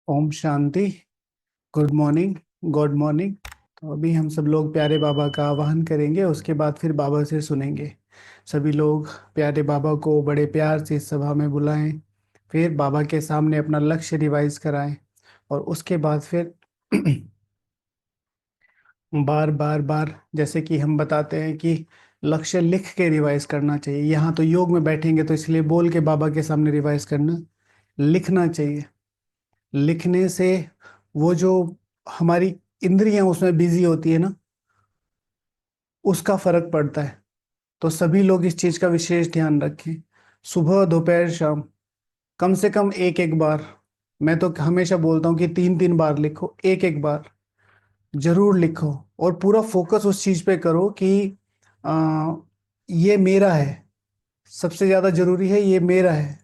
ओम शांति। Good morning. Good morning. तो अभी हम सब लोग प्यारे बाबा का आवाहन करेंगे, उसके बाद फिर बाबा से सुनेंगे। सभी लोग प्यारे बाबा को बड़े प्यार से इस सभा में बुलाएं, फिर बाबा के सामने अपना लक्ष्य रिवाइज कराएं, और उसके बाद फिर बार बार बार जैसे कि हम बताते हैं कि लक्ष्य लिख के रिवाइज करना चाहिए। यहाँ तो योग में बैठेंगे तो इसलिए बोल के बाबा के सामने रिवाइज करना, लिखना चाहिए। लिखने से वो जो हमारी इंद्रियां उसमें बिजी होती है ना, उसका फर्क पड़ता है। तो सभी लोग इस चीज का विशेष ध्यान रखें। सुबह दोपहर शाम कम से कम एक एक बार, मैं तो हमेशा बोलता हूँ कि तीन तीन बार लिखो, एक एक बार जरूर लिखो। और पूरा फोकस उस चीज पे करो कि आ, ये मेरा है। सबसे ज्यादा जरूरी है ये मेरा है।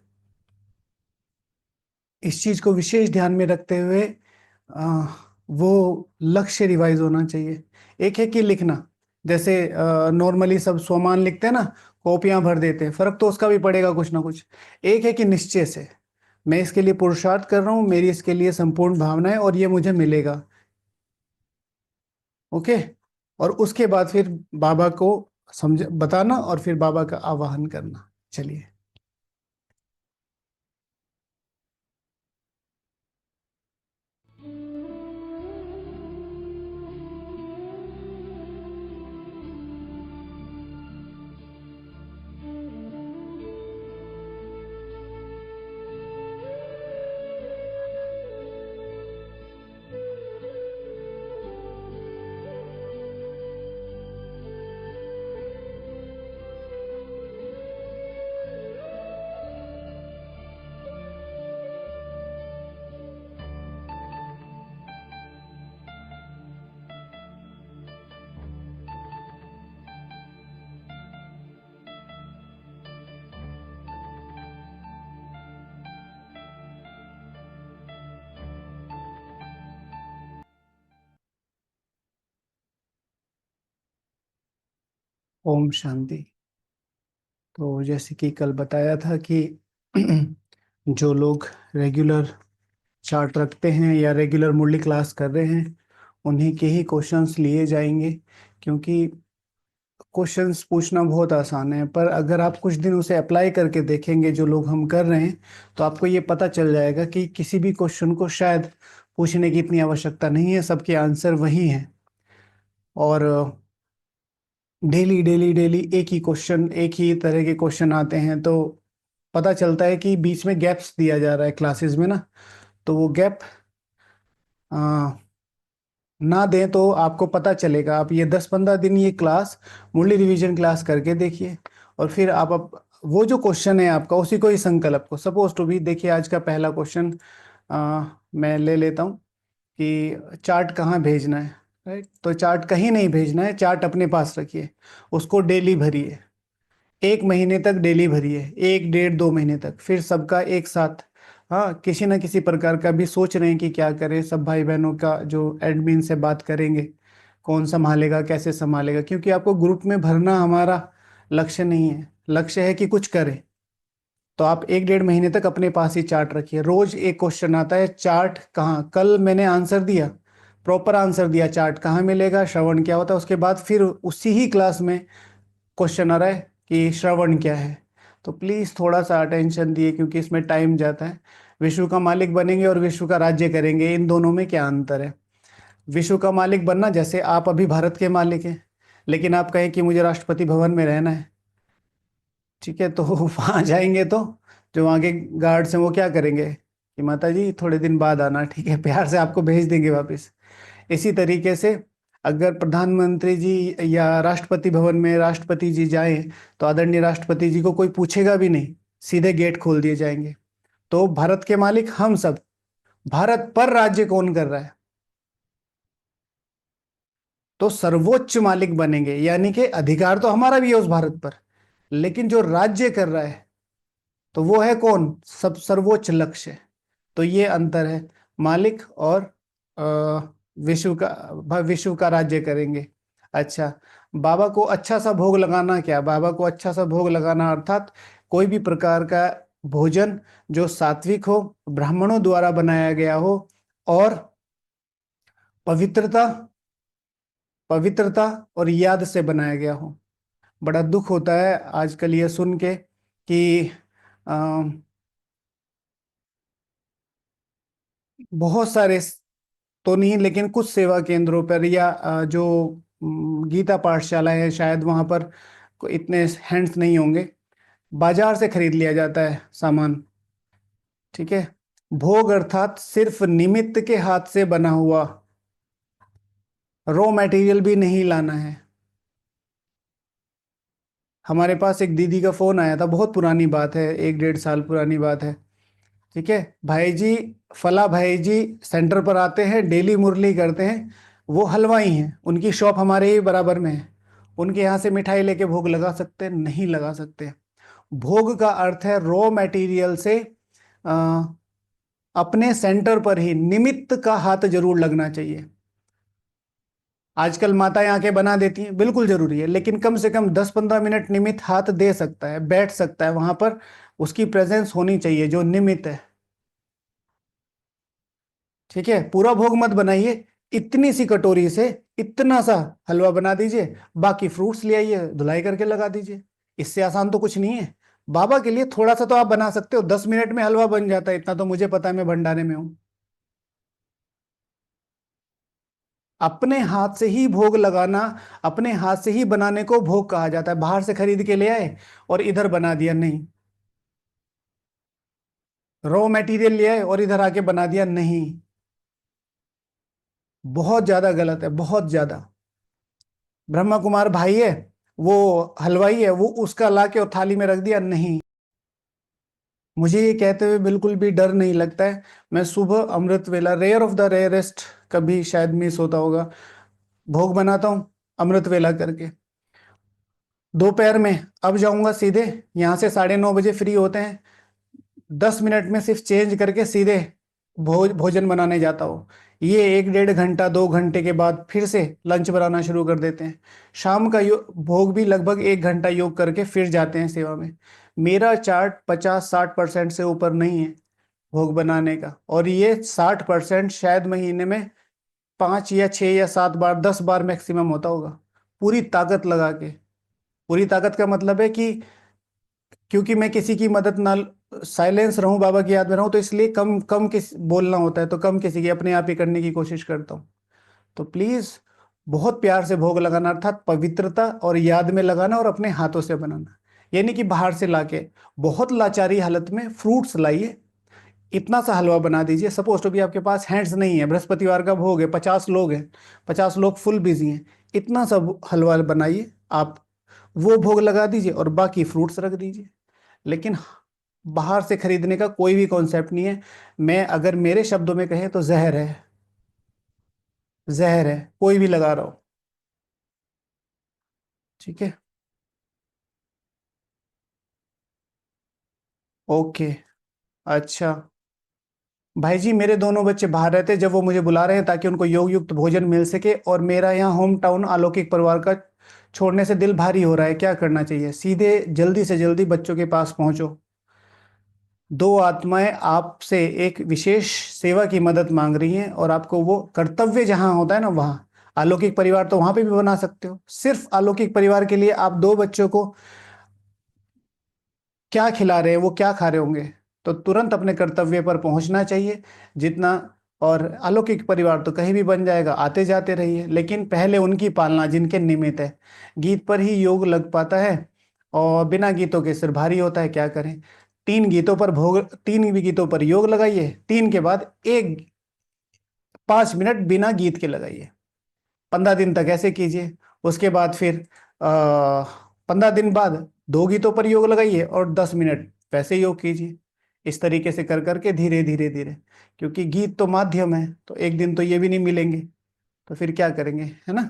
इस चीज को विशेष ध्यान में रखते हुए वो लक्ष्य रिवाइज होना चाहिए। एक है कि लिखना, जैसे नॉर्मली सब सोमान लिखते हैं ना, कॉपियां भर देते हैं, फर्क तो उसका भी पड़ेगा कुछ ना कुछ। एक है कि निश्चय से मैं इसके लिए पुरुषार्थ कर रहा हूँ, मेरी इसके लिए संपूर्ण भावना है और ये मुझे मिलेगा। ओके। और उसके बाद फिर बाबा को समझ बताना और फिर बाबा का आवाहन करना। चलिए। ओम शांति। तो जैसे कि कल बताया था कि जो लोग रेगुलर चार्ट रखते हैं या रेगुलर मुरली क्लास कर रहे हैं, उन्हीं के ही क्वेश्चंस लिए जाएंगे। क्योंकि क्वेश्चंस पूछना बहुत आसान है, पर अगर आप कुछ दिन उसे अप्लाई करके देखेंगे जो लोग हम कर रहे हैं, तो आपको ये पता चल जाएगा कि किसी भी क्वेश्चन को शायद पूछने की इतनी आवश्यकता नहीं है, सबके आंसर वही हैं। और डेली डेली डेली एक ही क्वेश्चन, एक ही तरह के क्वेश्चन आते हैं, तो पता चलता है कि बीच में गैप्स दिया जा रहा है क्लासेस में ना। तो वो गैप ना दें तो आपको पता चलेगा। आप ये 10-15 दिन ये क्लास, मुरली रिवीजन क्लास करके देखिए, और फिर आप वो जो क्वेश्चन है आपका उसी को ही संकल्प को, सपोज टू बी, देखिए आज का पहला क्वेश्चन मैं ले लेता हूँ कि चार्ट कहाँ भेजना है। राइट, तो चार्ट कहीं नहीं भेजना है, चार्ट अपने पास रखिए, उसको डेली भरिए, 1 महीने तक डेली भरिए, 1 डेढ़ 2 महीने तक, फिर सबका एक साथ। हाँ, किसी ना किसी प्रकार का भी सोच रहे हैं कि क्या करें, सब भाई बहनों का जो एडमिन से बात करेंगे, कौन संभालेगा कैसे संभालेगा, क्योंकि आपको ग्रुप में भरना हमारा लक्ष्य नहीं है। लक्ष्य है कि कुछ करें। तो आप 1 डेढ़ महीने तक अपने पास ही चार्ट रखिए। रोज एक क्वेश्चन आता है, चार्ट कहाँ, कल मैंने आंसर दिया, प्रॉपर आंसर दिया, चार्ट कहाँ मिलेगा, श्रवण क्या होता है, उसके बाद फिर उसी ही क्लास में क्वेश्चन आ रहा है कि श्रवण क्या है। तो प्लीज थोड़ा सा अटेंशन दिए, क्योंकि इसमें टाइम जाता है। विश्व का मालिक बनेंगे और विश्व का राज्य करेंगे, इन दोनों में क्या अंतर है? विश्व का मालिक बनना, जैसे आप अभी भारत के मालिक हैं, लेकिन आप कहें कि मुझे राष्ट्रपति भवन में रहना है, ठीक है, तो वहां जाएंगे तो जो वहां के गार्ड्स हैं वो क्या करेंगे कि माता जी थोड़े दिन बाद आना, ठीक है, प्यार से आपको भेज देंगे वापस। इसी तरीके से अगर प्रधानमंत्री जी या राष्ट्रपति भवन में राष्ट्रपति जी जाएं, तो आदरणीय राष्ट्रपति जी को कोई पूछेगा भी नहीं, सीधे गेट खोल दिए जाएंगे। तो भारत के मालिक हम सब, भारत पर राज्य कौन कर रहा है? तो सर्वोच्च मालिक बनेंगे, यानी कि अधिकार तो हमारा भी है उस भारत पर, लेकिन जो राज्य कर रहा है तो वो है कौन? सब सर्वोच्च लक्ष्य। तो ये अंतर है, मालिक और विश्व का, विश्व का राज्य करेंगे। अच्छा, बाबा को अच्छा सा भोग लगाना क्या? बाबा को अच्छा सा भोग लगाना अर्थात कोई भी प्रकार का भोजन जो सात्विक हो, ब्राह्मणों द्वारा बनाया गया हो, और पवित्रता, पवित्रता और याद से बनाया गया हो। बड़ा दुख होता है आजकल ये सुन के कि अ, बहुत सारे, तो नहीं लेकिन कुछ सेवा केंद्रों पर या जो गीता पाठशाला है शायद वहां पर इतने हैंड्स नहीं होंगे, बाजार से खरीद लिया जाता है सामान। ठीक है। भोग अर्थात सिर्फ निमित्त के हाथ से बना हुआ, रॉ मटेरियल भी नहीं लाना है। हमारे पास एक दीदी का फोन आया था, बहुत पुरानी बात है, 1 1.5 साल पुरानी बात है। ठीक है, भाई जी, फला भाई जी सेंटर पर आते हैं, डेली मुरली करते हैं, वो हलवाई हैं, उनकी शॉप हमारे ही बराबर में है, उनके यहाँ से मिठाई लेके भोग लगा सकते? नहीं लगा सकते। भोग का अर्थ है रॉ मटेरियल से आ, अपने सेंटर पर ही निमित्त का हाथ जरूर लगना चाहिए। आजकल माताएं आके बना देती हैं, बिल्कुल जरूरी है, लेकिन कम से कम 10 15 मिनट निमित्त हाथ दे सकता है, बैठ सकता है वहां पर, उसकी प्रेजेंस होनी चाहिए जो निमित्त है। ठीक है, पूरा भोग मत बनाइए, इतनी सी कटोरी से इतना सा हलवा बना दीजिए, बाकी फ्रूट्स ले आइए, धुलाई करके लगा दीजिए। इससे आसान तो कुछ नहीं है। बाबा के लिए थोड़ा सा तो आप बना सकते हो, 10 मिनट में हलवा बन जाता है, इतना तो मुझे पता है, मैं भंडारे में हूं। अपने हाथ से ही भोग लगाना, अपने हाथ से ही बनाने को भोग कहा जाता है। बाहर से खरीद के ले आए और इधर बना दिया, नहीं। रॉ मटेरियल ले आए और इधर आके बना दिया, नहीं। बहुत ज्यादा गलत है, बहुत ज्यादा। ब्रह्मा कुमार भाई है, वो हलवाई है, वो उसका ला के और थाली में रख दिया, नहीं। मुझे ये कहते हुए बिल्कुल भी डर नहीं लगता है। मैं सुबह अमृत वेला, रेयर ऑफ द रेयरेस्ट, कभी शायद मिस होता होगा, भोग बनाता हूँ अमृत वेला करके। दोपहर में अब जाऊंगा सीधे, यहाँ से 9:30 बजे फ्री होते हैं, 10 मिनट में सिर्फ चेंज करके सीधे भोजन बनाने जाता हूँ। ये 1 1.5 घंटा 2 घंटे के बाद फिर से लंच बनाना शुरू कर देते हैं। शाम का भोग भी लगभग 1 घंटा योग करके फिर जाते हैं सेवा में। मेरा चार्ट 50 60% से ऊपर नहीं है भोग बनाने का, और ये 60% शायद महीने में 5 या 6 या 7 बार, 10 बार मैक्सिमम होता होगा, पूरी ताकत लगा के। पूरी ताकत का मतलब है कि क्योंकि मैं किसी की मदद ना, साइलेंस रहूं, बाबा की याद में रहूं, तो इसलिए कम कम किस बोलना होता है, तो कम किसी की, अपने आप ही करने की कोशिश करता हूं। तो प्लीज बहुत प्यार से भोग लगाना, अर्थात पवित्रता और याद में लगाना, और अपने हाथों से बनाना। यानी कि बाहर से लाके बहुत लाचारी हालत में फ्रूट्स लाइए, इतना सा हलवा बना दीजिए। सपोज तो भी आपके पास हैंड्स नहीं है, बृहस्पतिवार का भोग है, 50 लोग हैं, 50 लोग फुल बिजी हैं, इतना सा हलवा बनाइए आप, वो भोग लगा दीजिए और बाकी फ्रूट्स रख दीजिए। लेकिन बाहर से खरीदने का कोई भी कॉन्सेप्ट नहीं है। मैं अगर मेरे शब्दों में कहें तो जहर है, जहर है, कोई भी लगा रहा हो। ठीक है। ओके। अच्छा। भाई जी, मेरे दोनों बच्चे बाहर रहते हैं, जब वो मुझे बुला रहे हैं ताकि उनको योग युक्त भोजन मिल सके, और मेरा यहाँ होम टाउन अलौकिक परिवार का छोड़ने से दिल भारी हो रहा है। क्या करना चाहिए? सीधे जल्दी से जल्दी बच्चों के पास पहुंचो। दो आत्माएं आपसे एक विशेष सेवा की मदद मांग रही हैं, और आपको वो कर्तव्य जहां होता है ना, वहां, अलौकिक परिवार तो वहां पे भी बना सकते हो। सिर्फ अलौकिक परिवार के लिए आप दो बच्चों को क्या खिला रहे हैं, वो क्या खा रहे होंगे? तो तुरंत अपने कर्तव्य पर पहुंचना चाहिए जितना। और अलौकिक परिवार तो कहीं भी बन जाएगा, आते जाते रहिए, लेकिन पहले उनकी पालना जिनके निमित्त है। गीत पर ही योग लग पाता है, और बिना गीतों के सिर भारी होता है, क्या करें? 3 गीतों पर भोग, 3 भी गीतों पर योग लगाइए, 3 के बाद एक 5 मिनट बिना गीत के लगाइए। 15 दिन तक ऐसे कीजिए। उसके बाद फिर 15 दिन बाद 2 गीतों पर योग लगाइए और 10 मिनट वैसे योग कीजिए। इस तरीके से कर करके धीरे धीरे धीरे, क्योंकि गीत तो माध्यम है, तो एक दिन तो ये भी नहीं मिलेंगे, तो फिर क्या करेंगे, है ना?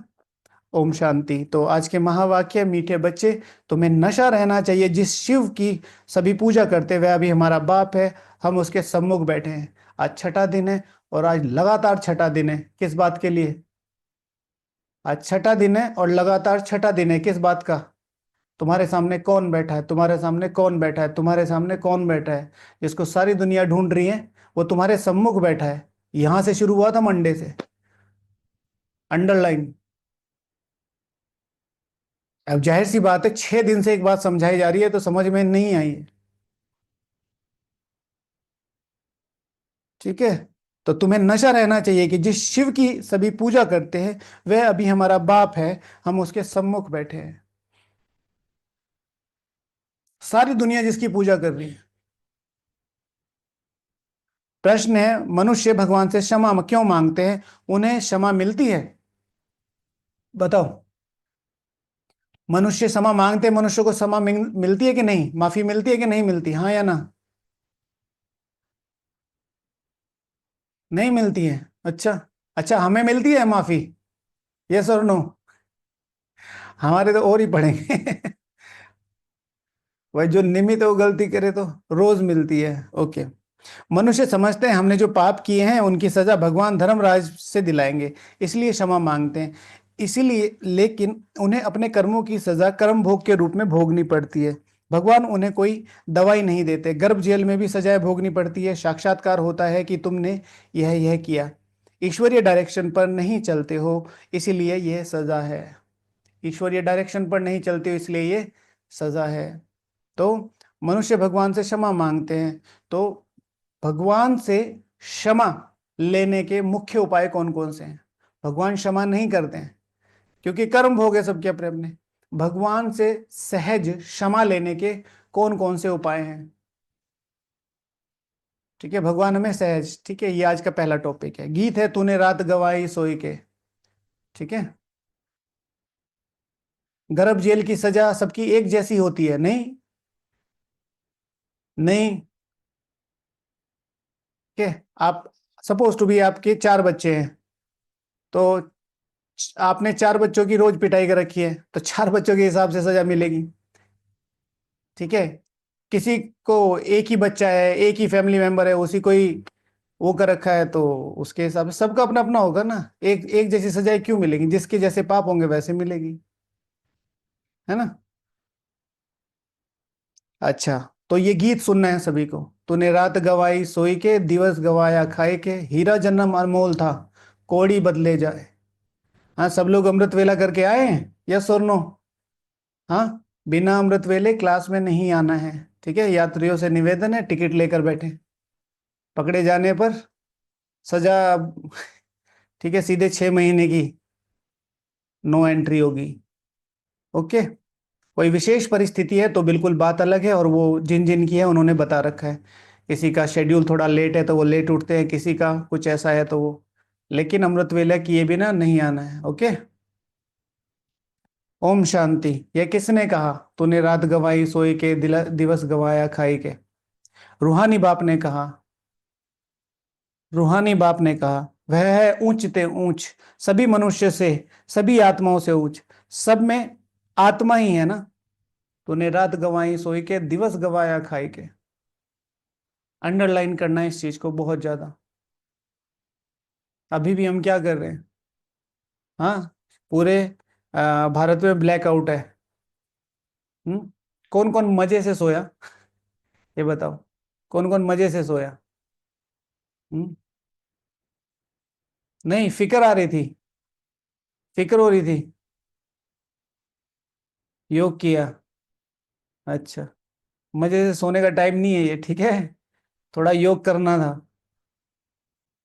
ओम शांति। तो आज के महावाक्य, मीठे बच्चे, तुम्हें नशा रहना चाहिए जिस शिव की सभी पूजा करते, वह अभी हमारा बाप है, हम उसके सम्मुख बैठे हैं। आज छठा दिन है, और आज लगातार छठा दिन है, किस बात के लिए? आज छठा दिन है और लगातार छठा दिन है, किस बात का? तुम्हारे सामने कौन बैठा है? तुम्हारे सामने कौन बैठा है? तुम्हारे सामने कौन बैठा है? जिसको सारी दुनिया ढूंढ रही है, वो तुम्हारे सम्मुख बैठा है। यहां से शुरू हुआ था, मंडे से। अंडरलाइन। अब जाहिर सी बात है, 6 दिन से एक बात समझाई जा रही है तो समझ में नहीं आई है। ठीक है। तो तुम्हें नशा रहना चाहिए कि जिस शिव की सभी पूजा करते हैं, वह अभी हमारा बाप है, हम उसके सम्मुख बैठे हैं। सारी दुनिया जिसकी पूजा कर रही है। प्रश्न है, मनुष्य भगवान से क्षमा क्यों मांगते हैं? उन्हें क्षमा मिलती है? बताओ। मनुष्य क्षमा मांगते हैं, मनुष्य को क्षमा मिलती है कि नहीं? माफी मिलती है कि नहीं मिलती? हाँ या ना? नहीं मिलती है। अच्छा। अच्छा, हमें मिलती है माफी? यस और नो? हमारे तो और ही पढ़ेंगे। भाई, जो निमित्त है वो गलती करे तो रोज मिलती है। ओके। मनुष्य समझते हैं हमने जो पाप किए हैं उनकी सजा भगवान धर्मराज से दिलाएंगे, इसलिए क्षमा मांगते हैं। इसीलिए, लेकिन उन्हें अपने कर्मों की सजा कर्म भोग के रूप में भोगनी पड़ती है। भगवान उन्हें कोई दवाई नहीं देते। गर्भ जेल में भी सजाएं भोगनी पड़ती है। साक्षात्कार होता है कि तुमने यह यह किया, ईश्वरीय डायरेक्शन पर नहीं चलते हो, इसीलिए यह सजा है। ईश्वरीय डायरेक्शन पर नहीं चलते हो, इसलिए ये सजा है। तो मनुष्य भगवान से क्षमा मांगते हैं। तो भगवान से क्षमा लेने के मुख्य उपाय कौन कौन से हैं? भगवान क्षमा नहीं करते हैं क्योंकि कर्म भोग है सबके अपने अपने। भगवान से सहज क्षमा लेने के कौन कौन से उपाय हैं? ठीक है, भगवान हमें सहज। ठीक है, ये आज का पहला टॉपिक है। गीत है, तूने रात गवाई सोई के। ठीक है। गर्भ जेल की सजा सबकी एक जैसी होती है? नहीं। नहीं। ठीक है। आप सपोज टू बी, आपके 4 बच्चे हैं, तो आपने 4 बच्चों की रोज पिटाई कर रखी है, तो 4 बच्चों के हिसाब से सजा मिलेगी। ठीक है। किसी को एक ही बच्चा है, एक ही फैमिली मेंबर है, उसी कोई वो कर रखा है, तो उसके हिसाब से सबका अपना अपना होगा ना। एक एक जैसी सजाएं क्यों मिलेगी? जिसके जैसे पाप होंगे वैसे मिलेगी। है ना? अच्छा। तो ये गीत सुनना है सभी को। तूने रात गवाई सोई के, दिवस गवाया खाए के, हीरा जन्म अनमोल था, कौड़ी बदले जाए। हाँ, सब लोग अमृत वेला करके आए हैं? यस और नो? हाँ। बिना अमृत वेले क्लास में नहीं आना है। ठीक है, यात्रियों से निवेदन है, टिकट लेकर बैठे। पकड़े जाने पर सजा। ठीक है, सीधे 6 महीने की नो एंट्री होगी। ओके। कोई विशेष परिस्थिति है तो बिल्कुल बात अलग है, और वो जिन जिन की है उन्होंने बता रखा है। किसी का शेड्यूल थोड़ा लेट है तो वो लेट उठते हैं, किसी का कुछ ऐसा है तो वो। लेकिन अमृत वेला किए बिना नहीं आना है। ओके। ओम शांति। यह किसने कहा? तूने रात गवाई सोई के, दिवस गवाया खाई के। रूहानी बाप ने कहा। रूहानी बाप ने कहा। वह है ऊंच ते ऊंच, सभी मनुष्य से, सभी आत्माओं से ऊंच। सब में आत्मा ही है ना। तूने रात गवाई सोई के, दिवस गवाया खाई के। अंडरलाइन करना है इस चीज को बहुत ज्यादा। अभी भी हम क्या कर रहे हैं? हाँ। पूरे भारत में ब्लैकआउट है। कौन कौन मजे से सोया? ये बताओ। कौन कौन मजे से सोया? हम्म? नहीं, फिक्र आ रही थी। फिक्र हो रही थी। योग किया। अच्छा। मजे से सोने का टाइम नहीं है ये। ठीक है। थोड़ा योग करना था।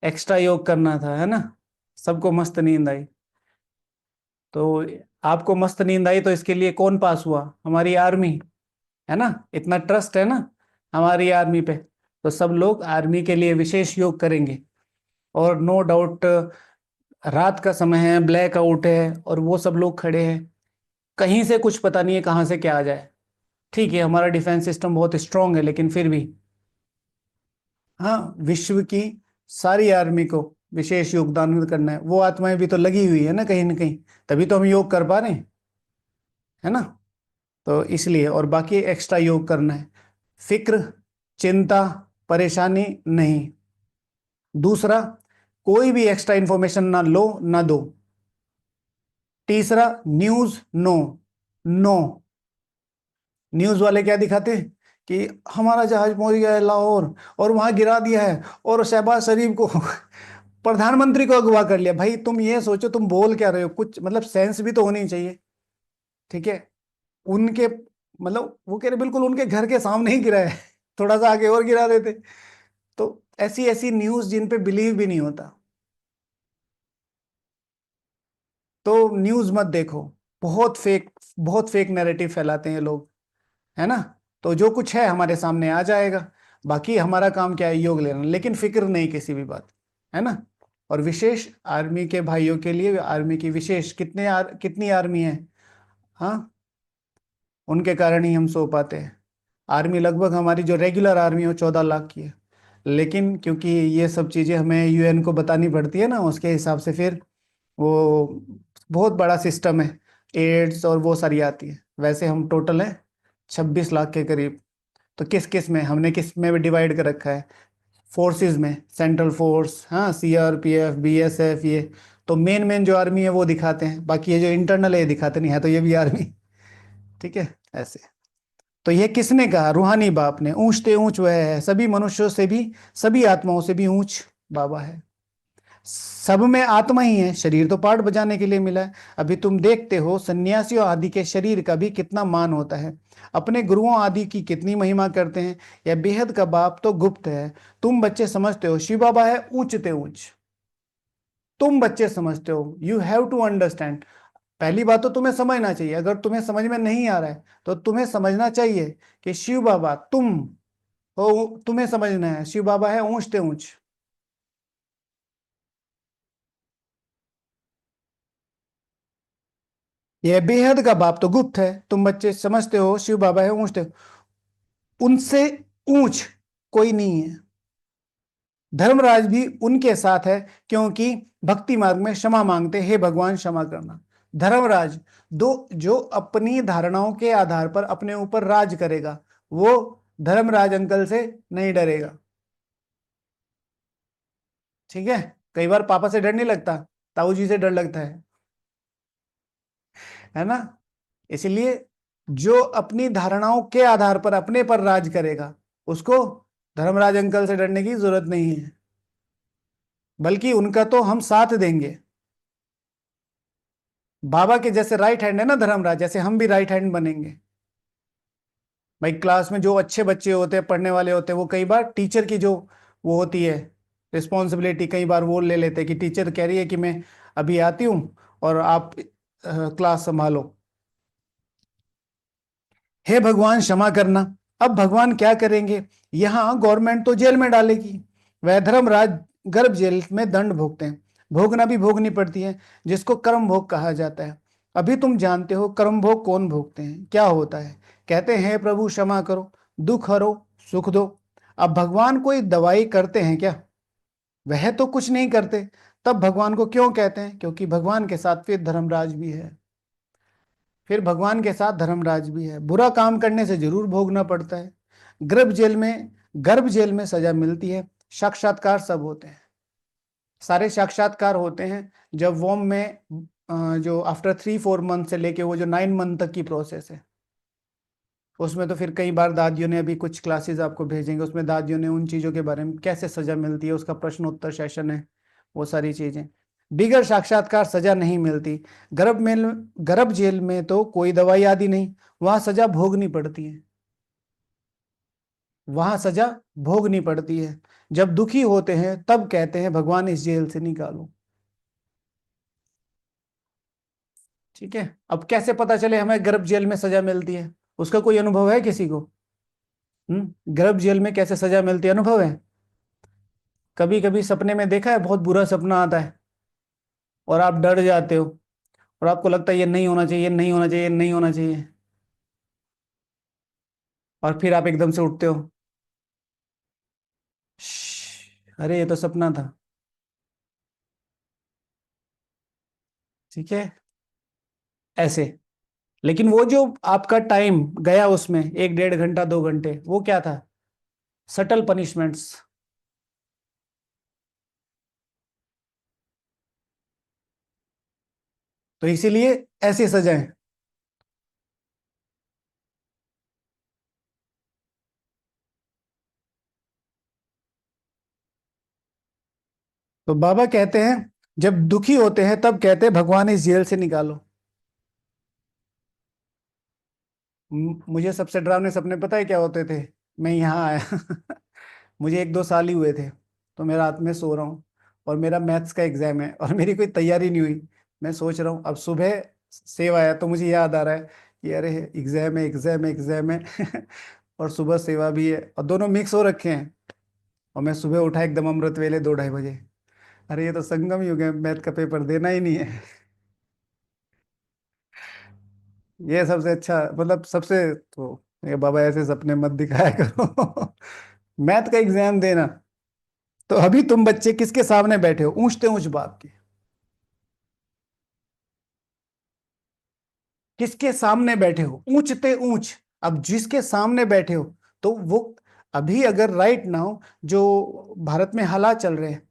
एक्स्ट्रा योग करना था, है ना? सबको मस्त नींद आई। तो आपको मस्त नींद आई तो इसके लिए कौन पास हुआ? हमारी आर्मी। है ना? इतना ट्रस्ट है ना हमारी आर्मी पे। तो सब लोग आर्मी के लिए विशेष योग करेंगे। और नो डाउट, रात का समय है, ब्लैक आउट है, और वो सब लोग खड़े हैं। कहीं से कुछ पता नहीं है कहाँ से क्या आ जाए। ठीक है, हमारा डिफेंस सिस्टम बहुत स्ट्रांग है, लेकिन फिर भी। हाँ, विश्व की सारी आर्मी को विशेष योगदान करना है। वो आत्माएं भी तो लगी हुई है ना कहीं, तभी तो हम योग कर पा रहे हैं। है ना? तो इसलिए, और बाकी एक्स्ट्रा योग करना है। फिक्र, चिंता, परेशानी नहीं। दूसरा, कोई भी एक्स्ट्रा इंफॉर्मेशन ना लो ना दो। तीसरा, न्यूज नो। नो। न्यूज वाले क्या दिखाते हैं कि हमारा जहाज पहुंच गया है लाहौर, और वहां गिरा दिया है, और शहबाज शरीफ को प्रधानमंत्री को अगवा कर लिया। भाई तुम ये सोचो तुम बोल क्या रहे हो, कुछ मतलब सेंस भी तो होनी चाहिए। ठीक है। उनके मतलब वो कह रहे बिल्कुल उनके घर के सामने ही गिरा है। थोड़ा सा आगे और गिरा देते। तो ऐसी ऐसी न्यूज जिन पे बिलीव भी नहीं होता। तो न्यूज मत देखो। बहुत फेक नैरेटिव फैलाते हैं लोग, है ना। तो जो कुछ है हमारे सामने आ जाएगा। बाकी हमारा काम क्या है, योग लेना, लेकिन फिक्र नहीं किसी भी बात, है ना। और विशेष आर्मी के भाइयों के लिए, आर्मी की विशेष कितनी आर्मी है। हाँ, उनके कारण ही हम सो पाते हैं। आर्मी लगभग हमारी जो रेगुलर आर्मी है 14 लाख की है। लेकिन क्योंकि ये सब चीज़ें हमें यूएन को बतानी पड़ती है ना, उसके हिसाब से फिर वो बहुत बड़ा सिस्टम है। एड्स और वो सारी आती है। वैसे हम टोटल है 26 लाख के करीब। तो किस किस में हमने किस में भी डिवाइड कर रखा है। फोर्सेस में सेंट्रल फोर्स, हाँ, सीआरपीएफ, बीएसएफ, ये तो मेन मेन जो आर्मी है वो दिखाते हैं। बाकी ये जो इंटरनल है ये दिखाते नहीं है, तो ये भी आर्मी। ठीक है, ऐसे। तो ये किसने कहा, रूहानी बाप ने। ऊंचते ऊंच वह है, सभी मनुष्यों से भी, सभी आत्माओं से भी ऊंच बाबा है। सब में आत्मा ही है, शरीर तो पाठ बजाने के लिए मिला है। अभी तुम देखते हो सन्यासियों आदि के शरीर का भी कितना मान होता है, अपने गुरुओं आदि की कितनी महिमा करते हैं। यह बेहद का बाप तो गुप्त है। तुम बच्चे समझते हो शिव बाबा है ऊंचते ऊंच। तुम बच्चे समझते हो, यू हैव टू अंडरस्टैंड। पहली बात तो तुम्हें समझना चाहिए। अगर तुम्हें समझ में नहीं आ रहा है तो तुम्हें समझना चाहिए कि शिव बाबा तुम हो। तुम्हें समझना है शिव बाबा है ऊंचते ऊंच। यह बेहद का बाप तो गुप्त है। तुम बच्चे समझते हो शिव बाबा है ऊंचते, उनसे ऊंच कोई नहीं है। धर्मराज भी उनके साथ है, क्योंकि भक्ति मार्ग में क्षमा मांगते, हे भगवान क्षमा करना। धर्मराज दो जो अपनी धारणाओं के आधार पर अपने ऊपर राज करेगा, वो धर्मराज अंकल से नहीं डरेगा। ठीक है। कई बार पापा से डर नहीं लगता, ताऊ जी से डर लगता है ना। इसलिए जो अपनी धारणाओं के आधार पर अपने पर राज करेगा, उसको धर्मराज अंकल से डरने की जरूरत नहीं है। बल्कि उनका तो हम साथ देंगे। बाबा के जैसे राइट हैंड है ना धर्मराज, जैसे हम भी राइट हैंड बनेंगे। भाई क्लास में जो अच्छे बच्चे होते हैं, पढ़ने वाले होते हैं, वो कई बार टीचर की जो वो होती है रिस्पॉन्सिबिलिटी, कई बार वो ले लेते हैं कि टीचर कह रही है कि मैं अभी आती हूँ और आप क्लास संभालो। हे भगवान क्षमा करना। अब भगवान क्या करेंगे, यहाँ गवर्नमेंट तो जेल में डालेगी, वह धर्मराज गर्भ जेल में दंड भोगते हैं। भोगना भी भोगनी पड़ती है, जिसको कर्म भोग कहा जाता है। अभी तुम जानते हो कर्म भोग कौन भोगते हैं, क्या होता है। कहते हैं प्रभु क्षमा करो, दुख हरो, सुख दो। अब भगवान कोई दवाई करते हैं क्या, वह तो कुछ नहीं करते। तब भगवान को क्यों कहते हैं, क्योंकि भगवान के साथ फिर धर्मराज भी है। फिर भगवान के साथ धर्मराज भी है। बुरा काम करने से जरूर भोगना पड़ता है। गर्भ जेल में सजा मिलती है। साक्षात्कार सब होते हैं, सारे साक्षात्कार होते हैं जब वॉम में जो आफ्टर 3-4 मंथ से लेके वो जो 9 मंथ तक की प्रोसेस है, उसमें तो फिर कई बार दादियों ने, अभी कुछ क्लासेस आपको भेजेंगे, उसमें दादियों ने उन चीज़ों के बारे में, कैसे सजा मिलती है, उसका प्रश्न उत्तर सेशन है, वो सारी चीज़ें। बिगर साक्षात्कार सजा नहीं मिलती। गर्भ जेल में तो कोई दवाई आदि नहीं, वहां सजा भोगनी पड़ती है। वहां सजा भोगनी पड़ती है। जब दुखी होते हैं तब कहते हैं भगवान इस जेल से निकालो। ठीक है। अब कैसे पता चले हमें गर्भ जेल में सजा मिलती है, उसका कोई अनुभव है किसी को। गर्भ जेल में कैसे सजा मिलती है, अनुभव है। कभी कभी सपने में देखा है, बहुत बुरा सपना आता है और आप डर जाते हो, और आपको लगता है ये नहीं होना चाहिए, ये नहीं होना चाहिए, ये नहीं होना चाहिए, और फिर आप एकदम से उठते हो। अरे ये तो सपना था। ठीक है, ऐसे। लेकिन वो जो आपका टाइम गया उसमें, 1-1.5 घंटा 2 घंटे, वो क्या था, सटल पनिशमेंट्स। तो इसीलिए ऐसी सजाएं। तो बाबा कहते हैं जब दुखी होते हैं तब कहते हैं भगवान इस जेल से निकालो। मुझे सबसे डरावने सपने पता है क्या होते थे? मैं यहाँ आया मुझे 1-2 साल ही हुए थे, तो मैं रात में सो रहा हूँ और मेरा मैथ्स का एग्जाम है और मेरी कोई तैयारी नहीं हुई। मैं सोच रहा हूँ अब सुबह सेव आया तो मुझे याद आ रहा है कि अरे एग्जाम है, एग्जाम है, एग्जाम है और सुबह सेवा भी है और दोनों मिक्स हो रखे हैं। और मैं सुबह उठा एकदम अमृत वेले 2-2:30 बजे। अरे ये तो संगम युग है, मैथ का पेपर देना ही नहीं है। ये सबसे अच्छा, मतलब सबसे, तो ये बाबा ऐसे सपने मत दिखाया करो मैथ का एग्जाम देना। तो अभी तुम बच्चे किसके सामने बैठे हो? ऊंचते ऊंच बाप के। किसके सामने बैठे हो? ऊंचते ऊंच। अब जिसके सामने बैठे हो, तो वो अभी अगर राइट नाउ जो भारत में हालात चल रहे हैं,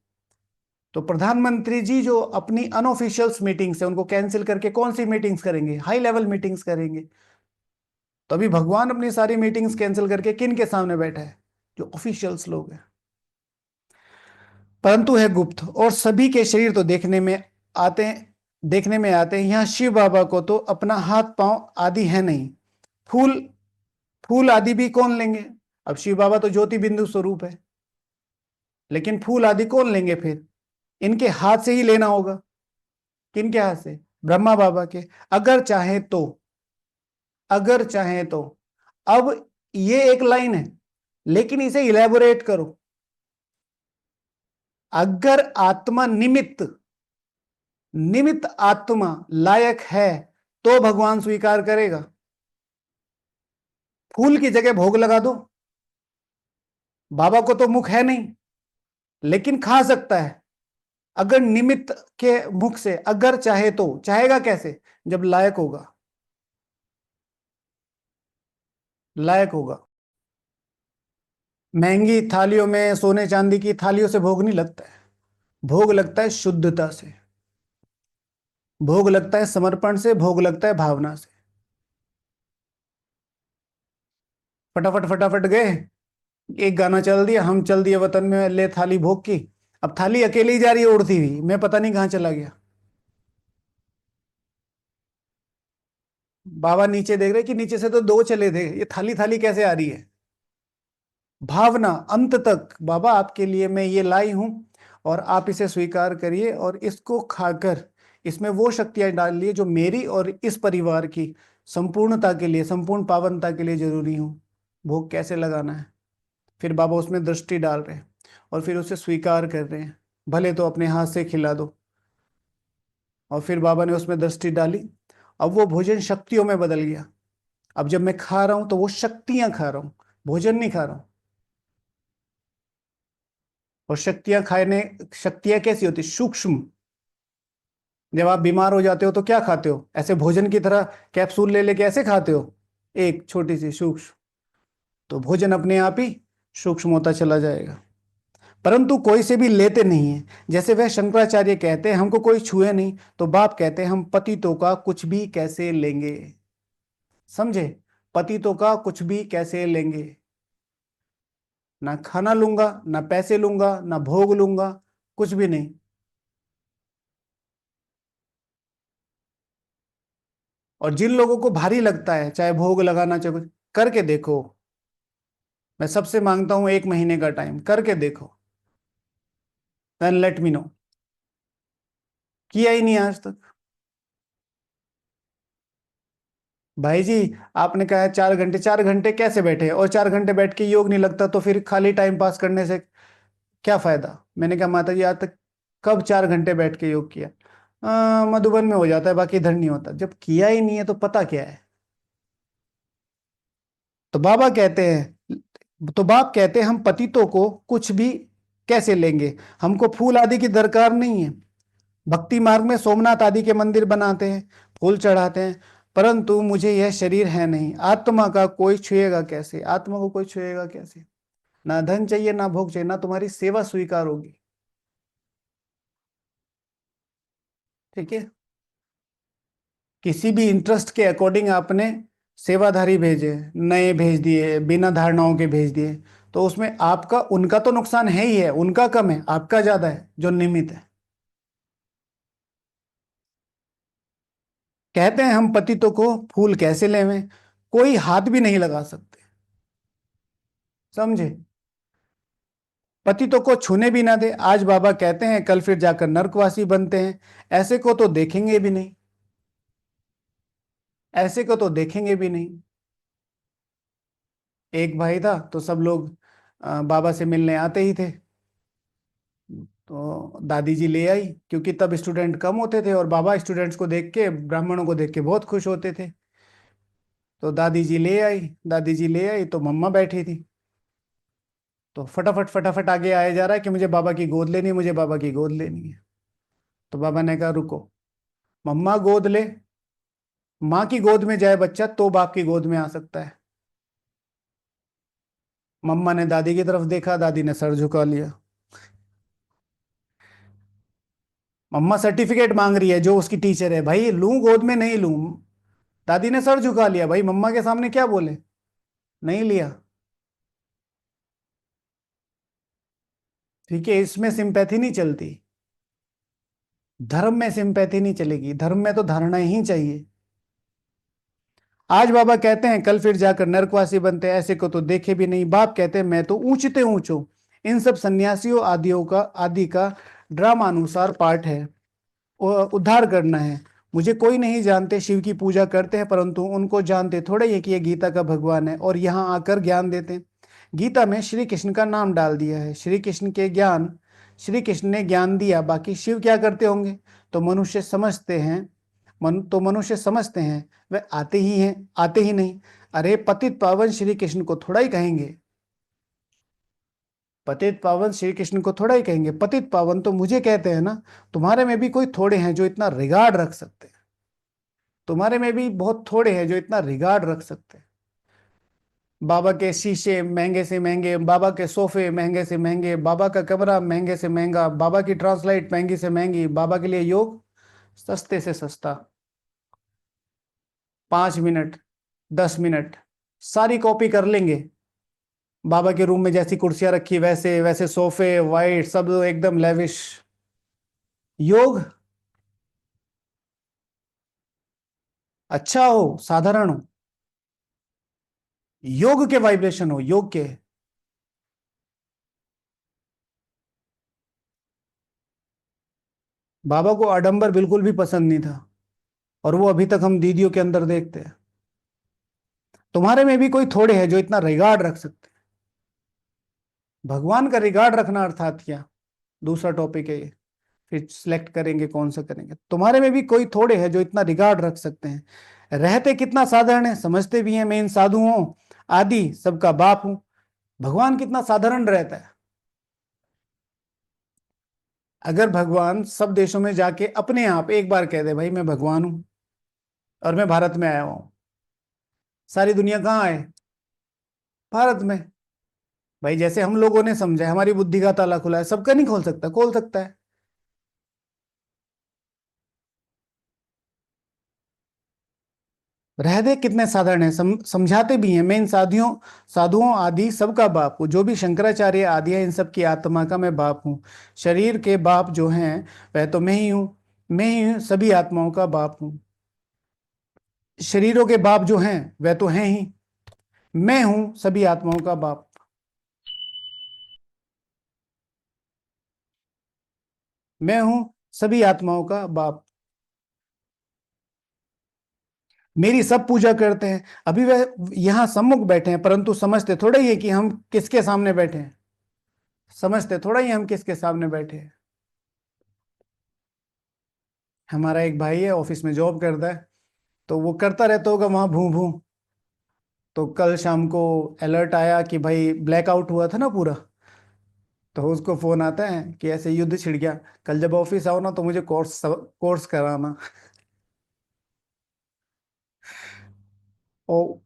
तो प्रधानमंत्री जी जो अपनी अनऑफिशियल्स मीटिंग्स है उनको कैंसिल करके कौन सी मीटिंग्स करेंगे? हाई लेवल मीटिंग्स करेंगे। तो अभी भगवान अपनी सारी मीटिंग्स कैंसिल करके किन के सामने बैठा है? जो ऑफिशियल्स लोग हैं। परंतु है गुप्त, और सभी के शरीर तो आते हैं देखने में आते हैं। यहाँ शिव बाबा को तो अपना हाथ पांव आदि है नहीं। फूल फूल आदि भी कौन लेंगे? अब शिव बाबा तो ज्योति बिंदु स्वरूप है, लेकिन फूल आदि कौन लेंगे फिर? इनके हाथ से ही लेना होगा। किनके हाथ से? ब्रह्मा बाबा के। अगर चाहे तो अगर चाहे तो अब ये एक लाइन है, लेकिन इसे इलेबोरेट करो। अगर आत्मा निमित्त निमित्त आत्मा लायक है तो भगवान स्वीकार करेगा। फूल की जगह भोग लगा दो। बाबा को तो मुख है नहीं, लेकिन खा सकता है। अगर निमित्त के मुख से अगर चाहे तो चाहेगा कैसे? जब लायक होगा। लायक होगा। महंगी थालियों में, सोने चांदी की थालियों से भोग नहीं लगता है। भोग लगता है शुद्धता से। भोग लगता है समर्पण से। भोग लगता है भावना से। फटाफट फटाफट गए, एक गाना चल दिया, हम चल दिए वतन में, ले थाली भोग की। अब थाली अकेले ही जा रही है उड़ती हुई, मैं पता नहीं कहाँ चला गया। बाबा नीचे देख रहे कि नीचे से तो दो चले थे, ये थाली थाली कैसे आ रही है? भावना अंत तक, बाबा आपके लिए मैं ये लाई हूं और आप इसे स्वीकार करिए और इसको खाकर इसमें वो शक्तियां डालिए जो मेरी और इस परिवार की संपूर्णता के लिए, संपूर्ण पावनता के लिए जरूरी हूं। भोग कैसे लगाना है? फिर बाबा उसमें दृष्टि डाल रहे हैं और फिर उसे स्वीकार कर रहे हैं। भले तो अपने हाथ से खिला दो। और फिर बाबा ने उसमें दृष्टि डाली। अब वो भोजन शक्तियों में बदल गया। अब जब मैं खा रहा हूं तो वो शक्तियां खा रहा हूं, भोजन नहीं खा रहा हूं। और शक्तियां कैसी होती? सूक्ष्म। जब आप बीमार हो जाते हो तो क्या खाते हो? ऐसे भोजन की तरह कैप्सूल ले लेके ऐसे खाते हो? एक छोटी सी सूक्ष्म। तो भोजन अपने आप ही सूक्ष्म होता चला जाएगा। परंतु कोई से भी लेते नहीं है। जैसे वह शंकराचार्य कहते हैं हमको कोई छुए नहीं, तो बाप कहते हैं हम पतितों का कुछ भी कैसे लेंगे? समझे? पतितों का कुछ भी कैसे लेंगे? ना खाना लूंगा, ना पैसे लूंगा, ना भोग लूंगा, कुछ भी नहीं। और जिन लोगों को भारी लगता है, चाहे भोग लगाना चाहे कुछ, करके देखो। मैं सबसे मांगता हूं 1 महीने का टाइम, करके देखो। Then let me know. किया ही नहीं आज तक। भाई जी, आपने कहा है 4 घंटे, 4 घंटे कैसे बैठे? और 4 घंटे बैठ के योग नहीं लगता तो फिर खाली टाइम पास करने से क्या फायदा? मैंने कहा माता जी आज तक कब 4 घंटे बैठ के योग किया? मधुबन में हो जाता है, बाकी इधर नहीं होता। जब किया ही नहीं है तो पता क्या है? तो बाबा कहते हैं तो बाप कहते हैं हम पतितों को कुछ भी कैसे लेंगे? हमको फूल आदि की दरकार नहीं है। भक्ति मार्ग में सोमनाथ आदि के मंदिर बनाते हैं, फूल चढ़ाते हैं, परंतु मुझे यह शरीर है नहीं। आत्मा का कोई छुएगा कैसे? आत्मा को कोई छुएगा कैसे? ना धन चाहिए, ना भोग चाहिए, ना तुम्हारी सेवा स्वीकार होगी। ठीक है? किसी भी इंटरेस्ट के अकॉर्डिंग आपने सेवाधारी भेजे, नए भेज दिए, बिना धारणाओं के भेज दिए, तो उसमें आपका उनका तो नुकसान है ही है, उनका कम है, आपका ज्यादा है जो निमित्त है। कहते हैं हम पतितों को फूल कैसे लेवें, कोई हाथ भी नहीं लगा सकते। समझे? पतितों को छूने भी ना दे, आज बाबा कहते हैं कल फिर जाकर नरकवासी बनते हैं। ऐसे को तो देखेंगे भी नहीं, ऐसे को तो देखेंगे भी नहीं। एक भाई था तो सब लोग बाबा से मिलने आते ही थे। तो दादी जी ले आई, क्योंकि तब स्टूडेंट कम होते थे और बाबा स्टूडेंट्स को देख के, ब्राह्मणों को देख के बहुत खुश होते थे। तो दादी जी ले आई, दादी जी ले आई तो मम्मा बैठी थी। तो फटाफट फटाफट आगे आया जा रहा है कि मुझे बाबा की गोद लेनी है, मुझे बाबा की गोद लेनी है। तो बाबा ने कहा रुको, मम्मा गोद ले, माँ की गोद में जाए बच्चा तो बाप की गोद में आ सकता है। मम्मा ने दादी की तरफ देखा, दादी ने सर झुका लिया। मम्मा सर्टिफिकेट मांग रही है जो उसकी टीचर है, भाई लूं गोद में नहीं लूं? दादी ने सर झुका लिया, भाई मम्मा के सामने क्या बोले, नहीं लिया। ठीक है, इसमें सिंपैथी नहीं चलती, धर्म में सिंपैथी नहीं चलेगी, धर्म में तो धारणा ही चाहिए। आज बाबा कहते हैं कल फिर जाकर नरकवासी बनते हैं, ऐसे को तो देखे भी नहीं। बाप कहते हैं मैं तो ऊंचते ऊंच हूं। इन सब सन्यासियों आदियों का आदि का ड्रामा अनुसार पार्ट है, उद्धार करना है। मुझे कोई नहीं जानते, शिव की पूजा करते हैं, परंतु उनको जानते थोड़ा ही है कि ये गीता का भगवान है और यहाँ आकर ज्ञान देते हैं। गीता में श्री कृष्ण का नाम डाल दिया है, श्री कृष्ण के ज्ञान, श्री कृष्ण ने ज्ञान दिया, बाकी शिव क्या करते होंगे? तो मनुष्य समझते हैं, मनुष्य समझते हैं वे आते ही हैं, आते ही नहीं। अरे पतित पावन श्री कृष्ण को थोड़ा ही कहेंगे, पतित पावन श्री कृष्ण को थोड़ा ही कहेंगे, पतित पावन तो मुझे कहते हैं ना। तुम्हारे में भी कोई थोड़े हैं जो इतना रिगार्ड रख सकते हैं, तुम्हारे में भी बहुत थोड़े हैं जो इतना रिगार्ड रख सकते हैं। बाबा के शीशे महंगे से महंगे, बाबा के सोफे महंगे से महंगे, बाबा का कमरा महंगे से महंगा, बाबा की ट्रांसलाइट महंगी से महंगी, बाबा के लिए योग सस्ते से सस्ता। 5 मिनट, 10 मिनट, सारी कॉपी कर लेंगे। बाबा के रूम में जैसी कुर्सियां रखी वैसे वैसे सोफे वाइट सब एकदम लेविश। योग अच्छा हो साधारण हो, योग के वाइब्रेशन हो, योग के। बाबा को आडंबर बिल्कुल भी पसंद नहीं था, और वो अभी तक हम दीदियों के अंदर देखते हैं। तुम्हारे में भी कोई थोड़े हैं जो इतना रिगार्ड रख सकते हैं। भगवान का रिगार्ड रखना अर्थात क्या, दूसरा टॉपिक है ये, फिर सिलेक्ट करेंगे कौन सा करेंगे। तुम्हारे में भी कोई थोड़े हैं जो इतना रिगार्ड रख सकते हैं। रहते कितना साधारण है, समझते भी हैं मैं इन साधुओं आदि सबका बाप हूं। भगवान कितना साधारण रहता है। अगर भगवान सब देशों में जाके अपने आप एक बार कह दे भाई मैं भगवान हूं और मैं भारत में आया हूं, सारी दुनिया कहाँ है? भारत में। भाई जैसे हम लोगों ने समझा है, हमारी बुद्धि का ताला खुला है, सबका नहीं खोल सकता, खोल सकता है। रह दे कितने साधारण है, समझाते भी हैं मैं इन साधुओं आदि सबका बाप हूँ, जो भी शंकराचार्य आदि है इन सब की आत्मा का मैं बाप हूँ। शरीर के बाप जो हैं वह तो मैं ही हूँ, मैं ही हूँ, सभी आत्माओं का बाप हूँ। शरीरों के बाप जो हैं वह तो हैं ही, मैं हूँ सभी आत्माओं का बाप। मैं हूँ सभी आत्माओं का बाप। मेरी सब पूजा करते हैं। अभी वह यहाँ सम्मुख बैठे हैं, परंतु समझते थोड़ा ही है कि हम किसके सामने बैठे हैं, समझते थोड़ा ही हम किसके सामने बैठे हैं। हमारा एक भाई है ऑफिस में जॉब करता है, तो वो करता रहता होगा वहां भू भू। तो कल शाम को अलर्ट आया कि भाई ब्लैकआउट हुआ था ना पूरा। तो उसको फोन आता है कि ऐसे युद्ध छिड़ गया, कल जब ऑफिस आओ ना तो मुझे कोर्स कराना। ओ,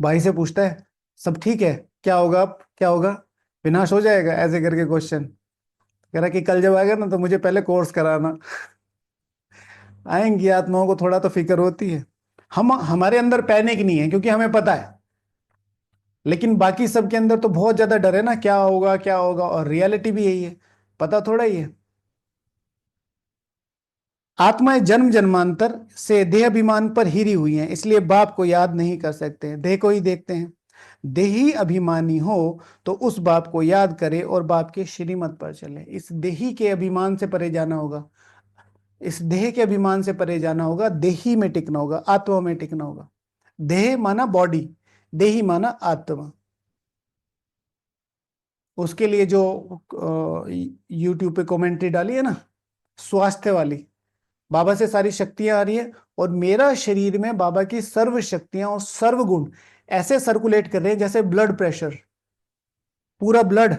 भाई से पूछता है सब ठीक है, क्या होगा अब, क्या होगा, विनाश हो जाएगा, ऐसे करके क्वेश्चन। कह रहा कि कल जब आएगा ना तो मुझे पहले कोर्स कराना। आएंगी आत्माओं को थोड़ा तो फिक्र होती है। हम हमारे अंदर पैनिक नहीं है क्योंकि हमें पता है लेकिन बाकी सबके अंदर तो बहुत ज्यादा डर है ना, क्या होगा क्या होगा, और रियलिटी भी यही है, पता थोड़ा ही है। आत्माएं जन्म जन्मांतर से देह अभिमान पर हिरी हुई हैं, इसलिए बाप को याद नहीं कर सकते हैं, देह को ही देखते हैं। देही अभिमानी हो तो उस बाप को याद करे और बाप के श्रीमत पर चले। इस देही के अभिमान से परे जाना होगा, इस देह के अभिमान से परे जाना होगा, देही में टिकना होगा, आत्मा में टिकना होगा। देह माना बॉडी, देही माना आत्मा। उसके लिए जो यूट्यूब पे कमेंट्री डाली है ना, स्वास्थ्य वाली, बाबा से सारी शक्तियां आ रही है, और मेरा शरीर में बाबा की सर्व शक्तियां और सर्व गुण ऐसे सर्कुलेट कर रहे हैं जैसे ब्लड प्रेशर, पूरा ब्लड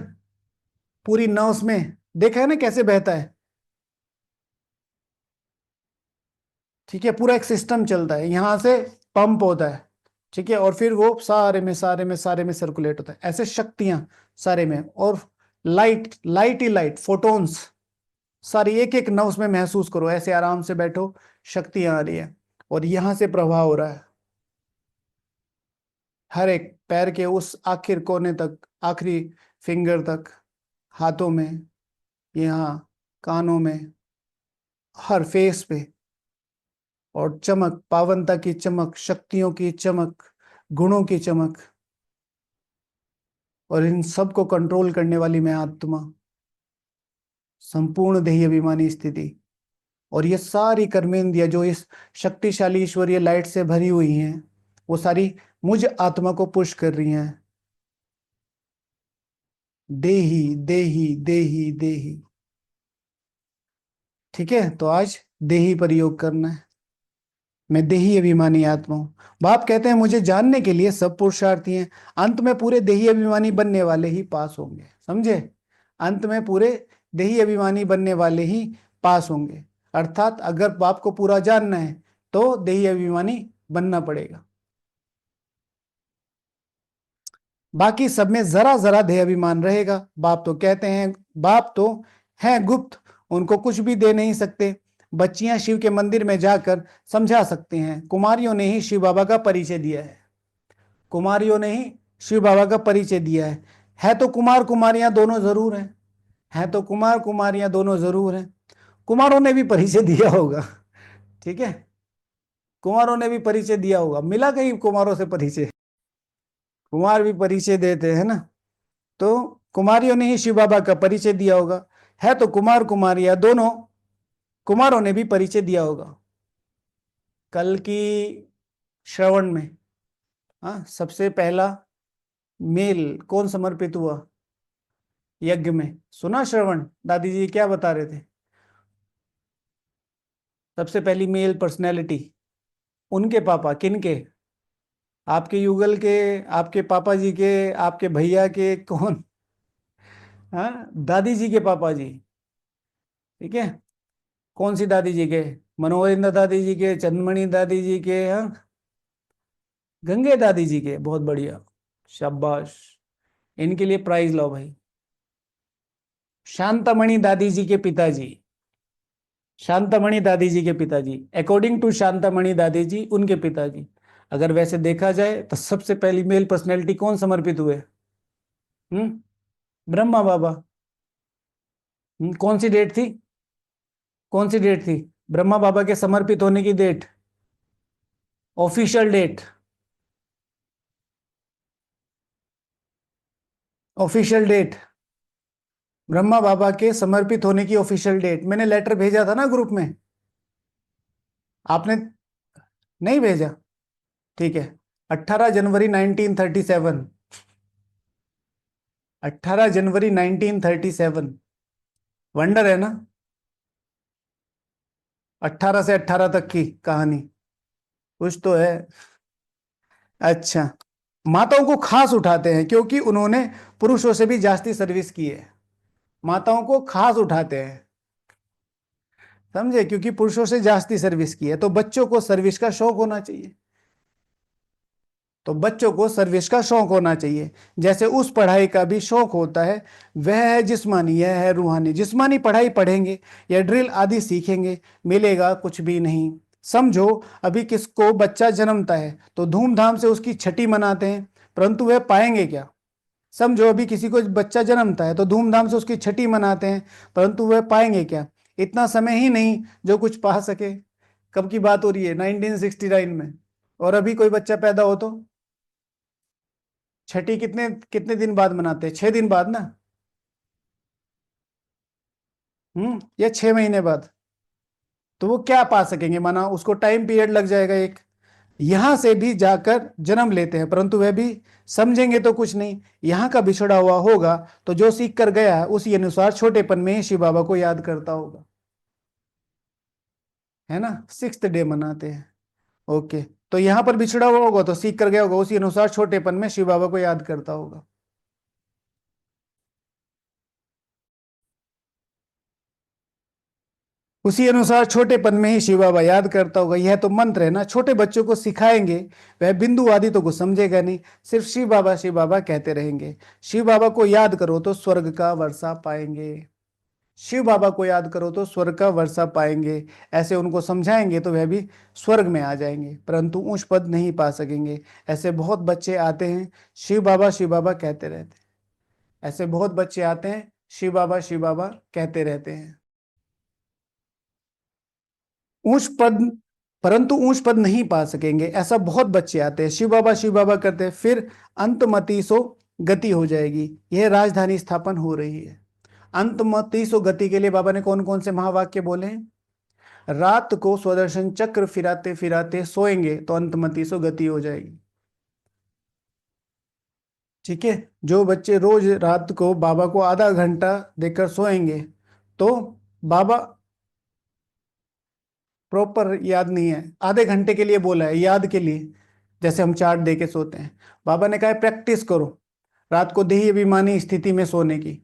पूरी नर्व्स में, देखा है ना कैसे बहता है। ठीक है, पूरा एक सिस्टम चलता है, यहां से पंप होता है, ठीक है, और फिर वो सारे में सर्कुलेट होता है, ऐसे शक्तियां सारे में। और लाइट, लाइट ही लाइट, फोटोन्स सारी एक एक नर्व्स में महसूस करो, ऐसे आराम से बैठो, शक्तियां आ रही है, और यहां से प्रभाव हो रहा है हर एक पैर के उस आखिर कोने तक, आखिरी फिंगर तक, हाथों में, यहाँ कानों में, हर फेस पे। और चमक, पावनता की चमक, शक्तियों की चमक, गुणों की चमक, और इन सब को कंट्रोल करने वाली मैं आत्मा, संपूर्ण देही अभिमानी स्थिति। और ये सारी कर्मेंद्रियां जो इस शक्तिशाली ईश्वरीय लाइट से भरी हुई हैं, वो सारी मुझ आत्मा को पुश कर रही हैं। देही देही देही देही। ठीक है, तो आज देही पर योग करना है। मैं देही अभिमानी आत्मा हूं। बाप कहते हैं मुझे जानने के लिए सब पुरुषार्थी हैं, अंत में पूरे देही अभिमानी बनने वाले ही पास होंगे। समझे, अंत में पूरे देही अभिमानी बनने वाले ही पास होंगे। अर्थात अगर बाप को पूरा जानना है तो देही अभिमानी बनना पड़ेगा। बाकी सब में जरा जरा देह अभिमान रहेगा। बाप तो कहते हैं, बाप तो हैं गुप्त, उनको कुछ भी दे नहीं सकते। बच्चियां शिव के मंदिर में जाकर समझा सकती हैं। कुमारियों ने ही शिव बाबा का परिचय दिया है, कुमारियों ने ही शिव बाबा का परिचय दिया है तो कुमार कुमारियां दोनों जरूर हैं, है तो कुमार कुमारियां दोनों जरूर हैं। कुमारों ने भी परिचय दिया होगा, ठीक है, कुमारों ने भी परिचय दिया होगा, मिला कहीं कुमारों से परिचय, कुमार भी परिचय देते हैं ना। तो कुमारियों ने ही शिव बाबा का परिचय दिया होगा, है तो कुमार कुमारियां दोनों, कुमारों ने भी परिचय दिया होगा। कल की श्रवण में, हाँ, सबसे पहला मेल कौन समर्पित हुआ यज्ञ में, सुना श्रवण, दादी जी क्या बता रहे थे। सबसे पहली मेल पर्सनैलिटी, उनके पापा, किनके, आपके युगल के, आपके पापा जी के, आपके भैया के, कौन, हाँ, दादी जी के पापा जी। ठीक है, कौन सी दादी जी के, मनोहरिंद्र दादी जी के, चंदमणि दादी जी के, हाँ, गंगे दादी जी के, बहुत बढ़िया, शाबाश, इनके लिए प्राइज लो भाई। शांतामणि दादी जी के पिताजी, शांतामणि दादी जी के पिताजी, अकॉर्डिंग टू शांतामणि दादी जी, उनके पिताजी। अगर वैसे देखा जाए तो सबसे पहली मेल पर्सनैलिटी कौन समर्पित हुए, ब्रह्मा बाबा। कौन सी डेट थी, कौन सी डेट थी ब्रह्मा बाबा के समर्पित होने की date, official date, official date, Brahma Baba के समर्पित होने की ऑफिशियल डेट, मैंने लेटर भेजा था ना ग्रुप में, आपने नहीं भेजा, ठीक है, 18 जनवरी 1937, 18 जनवरी 1937, वंडर है ना, 18 से 18 तक की कहानी, कुछ तो है। अच्छा, माताओं को खास उठाते हैं क्योंकि उन्होंने पुरुषों से भी जास्ती सर्विस की है, माताओं को खास उठाते हैं, समझे, क्योंकि पुरुषों से जास्ती सर्विस की है। तो बच्चों को सर्विस का शौक होना चाहिए, तो बच्चों को सर्विस का शौक होना चाहिए, जैसे उस पढ़ाई का भी शौक होता है। वह है जिस्मानी, यह है रूहानी। जिस्मानी पढ़ाई पढ़ेंगे या ड्रिल आदि सीखेंगे, मिलेगा कुछ भी नहीं। समझो, अभी किसको बच्चा जन्मता है तो धूमधाम से उसकी छठी मनाते हैं, परंतु वह पाएंगे क्या? समझो, अभी किसी को बच्चा जन्मता है तो धूमधाम से उसकी छठी मनाते हैं, परंतु वह पाएंगे क्या? इतना समय ही नहीं जो कुछ पा सके। कब की बात हो रही है? 1969 में। और अभी कोई बच्चा पैदा हो तो छठी कितने कितने दिन बाद मनाते हैं? 6 दिन बाद ना। या 6 महीने बाद। तो वो क्या पा सकेंगे? माना उसको टाइम पीरियड लग जाएगा एक। यहां से भी जाकर जन्म लेते हैं, परंतु वह भी समझेंगे तो कुछ नहीं। यहाँ का बिछड़ा हुआ होगा, तो जो सीख कर गया है उसी अनुसार छोटेपन में ही शिव बाबा को याद करता होगा। है ना? 6th डे मनाते हैं। ओके। तो यहाँ पर बिछड़ा हुआ होगा तो सीख कर गया होगा, उसी अनुसार छोटेपन में शिव बाबा को याद करता होगा। उसी अनुसार छोटेपन में ही शिव बाबा याद करता होगा। यह तो मंत्र है ना, छोटे बच्चों को सिखाएंगे, वह बिंदु आदि तो कुछ समझेगा नहीं, सिर्फ शिव बाबा कहते रहेंगे। शिव बाबा को याद करो तो स्वर्ग का वर्षा पाएंगे। शिव बाबा को याद करो तो स्वर्ग का वर्षा पाएंगे। ऐसे उनको समझाएंगे तो वह भी स्वर्ग में आ जाएंगे, परंतु उच्च पद नहीं पा सकेंगे। ऐसे बहुत बच्चे आते हैं, शिव बाबा कहते रहते हैं। ऐसे बहुत बच्चे आते हैं, शिव बाबा कहते रहते हैं। ऊंच पद, परंतु ऊंच पद नहीं पा सकेंगे। ऐसा बहुत बच्चे आते हैं, शिव बाबा करते हैं, फिर अंतमति सो गति हो जाएगी। यह राजधानी स्थापन हो रही है। अंतमति सो गति के लिए बाबा ने कौन कौन से महावाक्य बोले हैं? रात को स्वदर्शन चक्र फिराते फिराते सोएंगे तो अंतमति सो गति हो जाएगी। ठीक है। जो बच्चे रोज रात को बाबा को आधा घंटा देकर सोएंगे तो बाबा, प्रॉपर याद नहीं है, आधे घंटे के लिए बोला है, याद के लिए। जैसे हम चार्ट दे के सोते हैं, बाबा ने कहा है प्रैक्टिस करो रात को देही अभिमानी स्थिति में सोने की।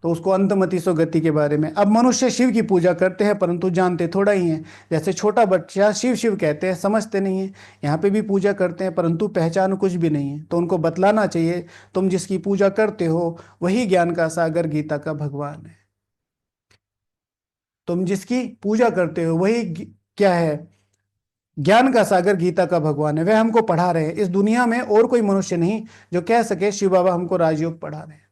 तो उसको अंतमति सो गति के बारे में। अब मनुष्य शिव की पूजा करते हैं परंतु जानते थोड़ा ही हैं। जैसे छोटा बच्चा शिव शिव कहते हैं, समझते नहीं है। यहाँ पे भी पूजा करते हैं परंतु पहचान कुछ भी नहीं है, तो उनको बतलाना चाहिए, तुम जिसकी पूजा करते हो वही ज्ञान का सागर गीता का भगवान है। तुम जिसकी पूजा करते हो वही क्या है? ज्ञान का सागर गीता का भगवान है। वह हमको पढ़ा रहे हैं। इस दुनिया में और कोई मनुष्य नहीं जो कह सके शिव बाबा हमको राजयोग पढ़ा रहे हैं।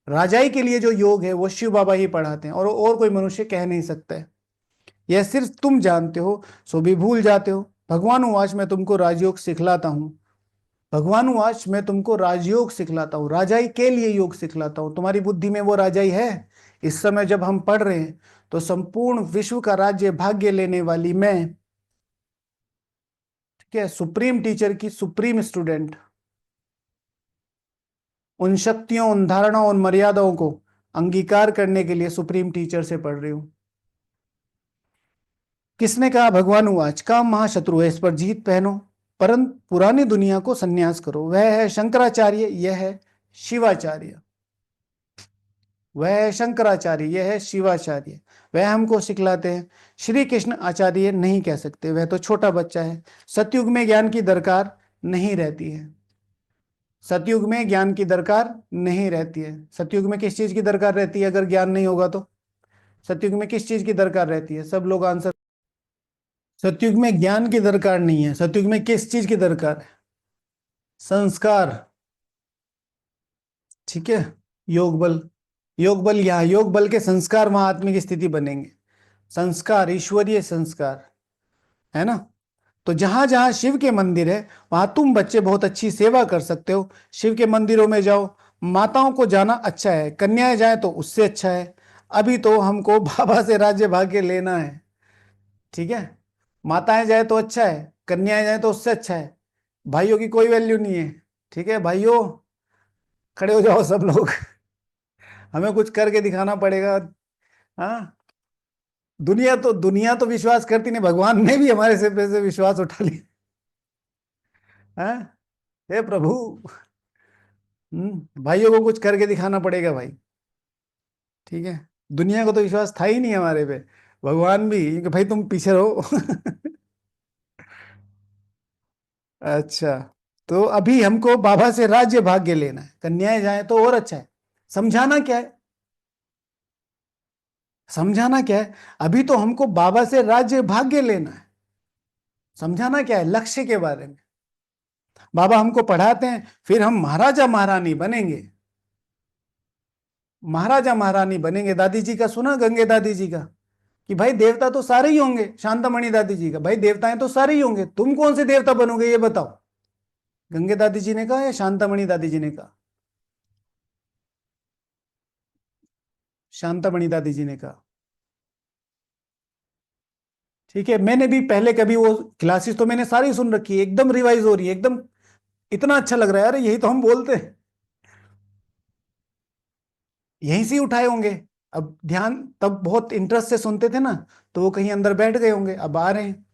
राजाई के लिए जो योग है वो शिव बाबा ही पढ़ाते हैं, और कोई मनुष्य कह नहीं सकता है। यह सिर्फ तुम जानते हो, सो भी भूल जाते हो। भगवान उवाच मैं तुमको राजयोग सिखलाता हूं। भगवान उवाच मैं तुमको राजयोग सिखलाता हूं, राजाई के लिए योग सिखलाता हूं। तुम्हारी बुद्धि में वो राजाई है? इस समय जब हम पढ़ रहे हैं तो संपूर्ण विश्व का राज्य भाग्य लेने वाली मैं, ठीक है, सुप्रीम टीचर की सुप्रीम स्टूडेंट, उन शक्तियों, उन धारणाओं, उन मर्यादाओं को अंगीकार करने के लिए सुप्रीम टीचर से पढ़ रही हूं। किसने कहा? भगवान उवाच। काम महाशत्रु है, इस पर जीत पहनो, परंतु पुरानी दुनिया को संन्यास करो। वह है शंकराचार्य, यह है शिवाचार्य। वह है शंकराचार्य, यह है शिवाचार्य। वह हमको सिखलाते हैं। श्री कृष्ण आचार्य नहीं कह सकते, वह तो छोटा बच्चा है। सतयुग में ज्ञान की दरकार नहीं रहती है। सतयुग में ज्ञान की दरकार नहीं रहती है। सतयुग में किस चीज की दरकार रहती है अगर ज्ञान नहीं होगा तो? सतयुग में किस चीज की दरकार रहती है? सब लोग आंसर। सतयुग में ज्ञान की दरकार नहीं है। सतयुग में किस चीज की दरकार है? संस्कार। ठीक है। योग बल। योग बल, यहाँ योग बल के संस्कार वहां आत्मिक स्थिति बनेंगे। संस्कार, ईश्वरीय संस्कार, है ना? तो जहां जहां शिव के मंदिर है वहां तुम बच्चे बहुत अच्छी सेवा कर सकते हो। शिव के मंदिरों में जाओ। माताओं को जाना अच्छा है, कन्याएं जाए तो उससे अच्छा है। अभी तो हमको बाबा से राज्य भाग्य लेना है। ठीक है। माताएं जाए तो अच्छा है, कन्याएं जाए तो उससे अच्छा है। भाइयों की कोई वैल्यू नहीं है। ठीक है भाइयों, खड़े हो जाओ सब लोग। हमें कुछ करके दिखाना पड़ेगा। हाँ। दुनिया तो विश्वास करती नहीं, भगवान ने भी हमारे सिर पे से विश्वास उठा लिया। हाँ। हे प्रभु। भाइयों को कुछ करके दिखाना पड़ेगा भाई। ठीक है। दुनिया को तो विश्वास था ही नहीं हमारे पे। भगवान भी कि भाई तुम पीछे रहो। अच्छा। तो अभी हमको बाबा से राज्य भाग्य लेना है, कन्याएं जाए तो और अच्छा है। समझाना क्या है? समझाना क्या है? अभी तो हमको बाबा से राज्य भाग्य लेना है। समझाना क्या है? लक्ष्य के बारे में। बाबा हमको पढ़ाते हैं, फिर हम महाराजा महारानी बनेंगे, महाराजा महारानी बनेंगे। दादी जी का सुना, गंगे दादी जी का, कि भाई देवता तो सारे ही होंगे। शांतामणि दादी जी का, भाई देवताएं तो सारे ही होंगे, तुम कौन से देवता बनोगे ये बताओ। गंगे दादी जी ने कहा या शांतामणि दादी जी ने कहा? शांतामणि दादी जी ने कहा। ठीक है, मैंने भी पहले कभी वो क्लासेस तो मैंने सारी सुन रखी है, एकदम रिवाइज हो रही है एकदम। इतना अच्छा लग रहा है, अरे यही तो हम बोलते हैं। यहीं से ही उठाए होंगे। अब ध्यान तब बहुत इंटरेस्ट से सुनते थे ना, तो वो कहीं अंदर बैठ गए होंगे, अब आ रहे हैं।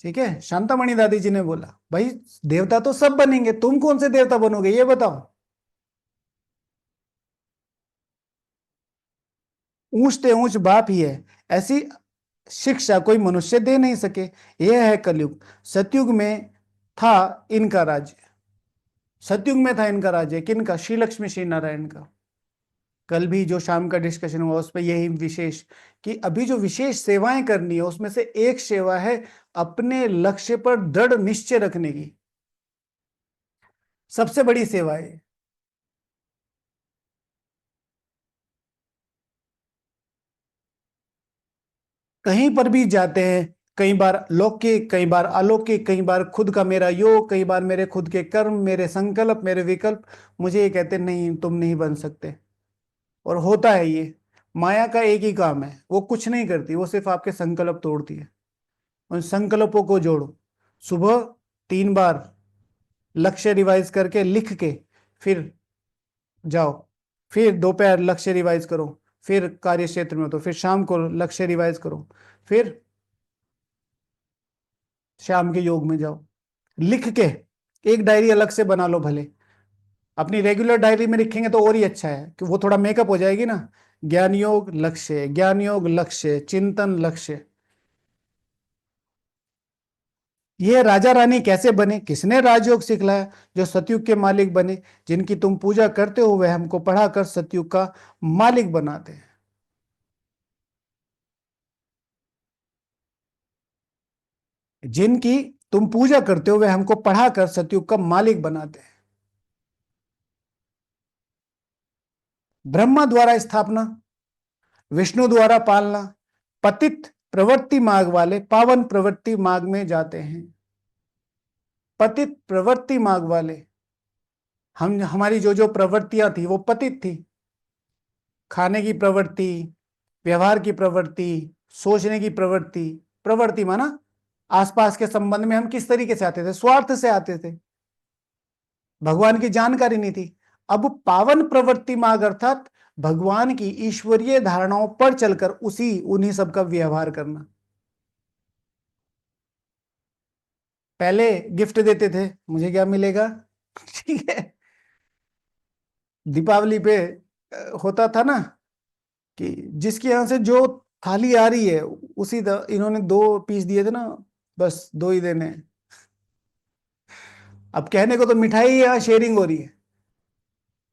ठीक है, शांतामणि दादी जी ने बोला भाई देवता तो सब बनेंगे, तुम कौन से देवता बनोगे ये बताओ। ऊंचते ऊंच बाप ही है, ऐसी शिक्षा कोई मनुष्य दे नहीं सके। यह है कलयुग। सतयुग में था इनका राज्य। सतयुग में था इनका राज्य, किनका? श्री लक्ष्मी श्री नारायण का। कल भी जो शाम का डिस्कशन हुआ उस पर यही विशेष, कि अभी जो विशेष सेवाएं करनी है उसमें से एक सेवा है अपने लक्ष्य पर दृढ़ निश्चय रखने की। सबसे बड़ी सेवा है। कहीं पर भी जाते हैं, कई बार लौकिक, कई बार अलौकिक, कई बार खुद का मेरा योग, कई बार मेरे खुद के कर्म, मेरे संकल्प, मेरे विकल्प मुझे ये कहते नहीं तुम नहीं बन सकते। और होता है ये। माया का एक ही काम है, वो कुछ नहीं करती, वो सिर्फ आपके संकल्प तोड़ती है। उन संकल्पों को जोड़ो। सुबह 3 बार लक्ष्य रिवाइज करके लिख के फिर जाओ। फिर दोपहर लक्ष्य रिवाइज करो। फिर कार्य क्षेत्र में हो तो फिर शाम को लक्ष्य रिवाइज करो। फिर शाम के योग में जाओ। लिख के एक डायरी अलग से बना लो भले। अपनी रेगुलर डायरी में लिखेंगे तो और ही अच्छा है, कि वो थोड़ा मेकअप हो जाएगी ना। ज्ञान योग लक्ष्य, ज्ञान योग लक्ष्य, चिंतन लक्ष्य। ये राजा रानी कैसे बने, किसने राजयोग सिखलाया? जो सतयुग के मालिक बने, जिनकी तुम पूजा करते हो वह हमको पढ़ाकर सतयुग का मालिक बनाते हैं। जिनकी तुम पूजा करते हो वह हमको पढ़ाकर सतयुग का मालिक बनाते हैं। ब्रह्मा द्वारा स्थापना, विष्णु द्वारा पालना। पतित प्रवृत्ति मार्ग वाले पावन प्रवृत्ति मार्ग में जाते हैं। पतित प्रवृत्ति मार्ग वाले, हम हमारी जो जो प्रवृत्तियां थी वो पतित थी। खाने की प्रवृत्ति, व्यवहार की प्रवृत्ति, सोचने की प्रवृत्ति। प्रवृत्ति माना आसपास के संबंध में हम किस तरीके से आते थे, स्वार्थ से आते थे, भगवान की जानकारी नहीं थी। अब पावन प्रवृत्ति मार्ग अर्थात भगवान की ईश्वरीय धारणाओं पर चलकर उसी उन्हीं सब का व्यवहार करना। पहले गिफ्ट देते थे, मुझे क्या मिलेगा ठीक है। दीपावली पे होता था ना, कि जिसके यहां से जो थाली आ रही है उसी इन्होंने 2 पीस दिए थे ना, बस 2 ही देने हैं। अब कहने को तो मिठाई यहाँ शेयरिंग हो रही है,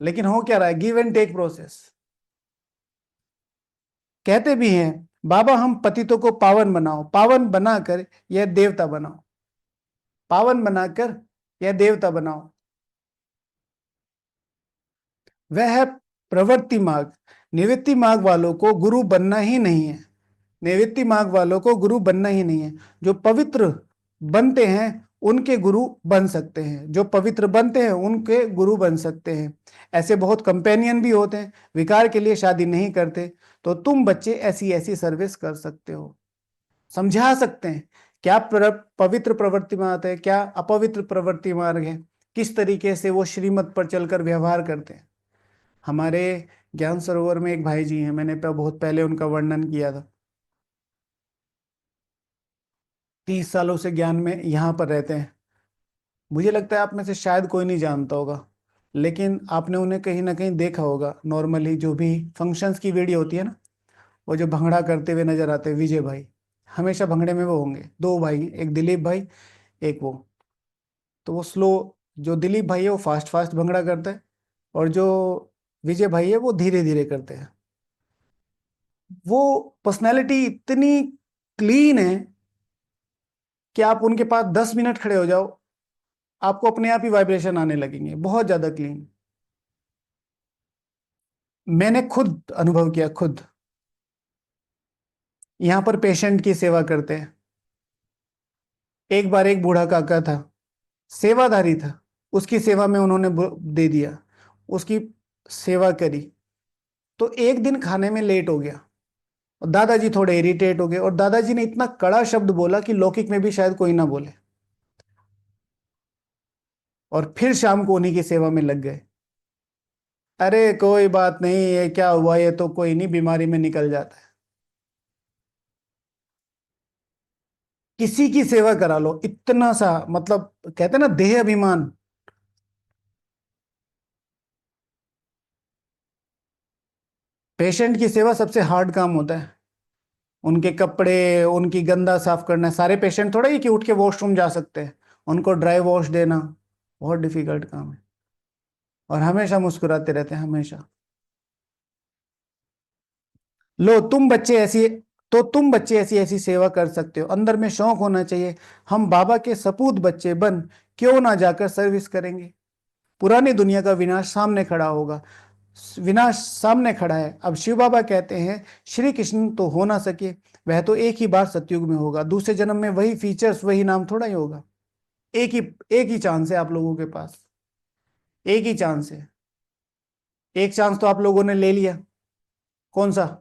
लेकिन हो क्या रहा है, गिव एंड टेक प्रोसेस। कहते भी हैं बाबा हम पतितों को पावन बनाओ, पावन बनाकर यह देवता बनाओ, पावन बनाकर यह देवता बनाओ। वह है प्रवृत्ति मार्ग। निवृत्ति मार्ग वालों को गुरु बनना ही नहीं है। निवृत्ति मार्ग वालों को गुरु बनना ही नहीं है। जो पवित्र बनते हैं उनके गुरु बन सकते हैं, जो पवित्र बनते हैं उनके गुरु बन सकते हैं। ऐसे बहुत कंपेनियन भी होते हैं, विकार के लिए शादी नहीं करते, तो तुम बच्चे ऐसी ऐसी सर्विस कर सकते हो। समझा सकते हैं क्या पवित्र प्रवृत्ति मार्ग है, क्या अपवित्र प्रवृत्ति मार्ग है, किस तरीके से वो श्रीमत पर चलकर व्यवहार करते हैं। हमारे ज्ञान सरोवर में एक भाई जी हैं, मैंने बहुत पहले उनका वर्णन किया था। 30 सालों से ज्ञान में यहाँ पर रहते हैं। मुझे लगता है आप में से शायद कोई नहीं जानता होगा, लेकिन आपने उन्हें कहीं ना कहीं देखा होगा। नॉर्मली जो भी फंक्शंस की वीडियो होती है ना, वो जो भंगड़ा करते हुए नजर आते हैं, विजय भाई हमेशा भंगड़े में वो होंगे। 2 भाई हैं, एक दिलीप भाई, एक वो। तो वो स्लो, जो दिलीप भाई है वो फास्ट फास्ट भंगड़ा करता है, और जो विजय भाई है वो धीरे धीरे करते हैं। वो पर्सनैलिटी इतनी क्लीन है, कि आप उनके पास 10 मिनट खड़े हो जाओ, आपको अपने आप ही वाइब्रेशन आने लगेंगे, बहुत ज्यादा क्लीन। मैंने खुद अनुभव किया, खुद। यहां पर पेशेंट की सेवा करते हैं। एक बार एक बूढ़ा काका था, सेवाधारी था, उसकी सेवा में उन्होंने दे दिया, उसकी सेवा करी। तो एक दिन खाने में लेट हो गया, और दादाजी थोड़े इरिटेट हो गए, और दादाजी ने इतना कड़ा शब्द बोला कि लौकिक में भी शायद कोई ना बोले, और फिर शाम को उन्हीं की सेवा में लग गए। अरे कोई बात नहीं, ये क्या हुआ, ये तो कोई नहीं, बीमारी में निकल जाता है। किसी की सेवा करा लो, इतना सा मतलब, कहते हैं ना देह अभिमान। पेशेंट की सेवा सबसे हार्ड काम होता है। उनके कपड़े, उनकी गंदा साफ करना, सारे पेशेंट थोड़ा ही कि उठ के वॉशरूम जा सकते हैं, उनको ड्राई वॉश देना बहुत डिफिकल्ट काम है। और हमेशा मुस्कुराते रहते हैं, हमेशा। लो तुम बच्चे ऐसी, तो तुम बच्चे ऐसी ऐसी सेवा कर सकते हो, अंदर में शौक होना चाहिए। हम बाबा के सपूत बच्चे बन क्यों ना जाकर सर्विस करेंगे। पुरानी दुनिया का विनाश सामने खड़ा होगा, विनाश सामने खड़ा है। अब शिव बाबा कहते हैं श्री कृष्ण तो हो ना सके, वह तो एक ही बार सतयुग में होगा, दूसरे जन्म में वही फीचर्स वही नाम थोड़ा ही होगा। एक ही, एक ही चांस है आप लोगों के पास, एक ही चांस है। एक चांस तो आप लोगों ने ले लिया, कौन सा?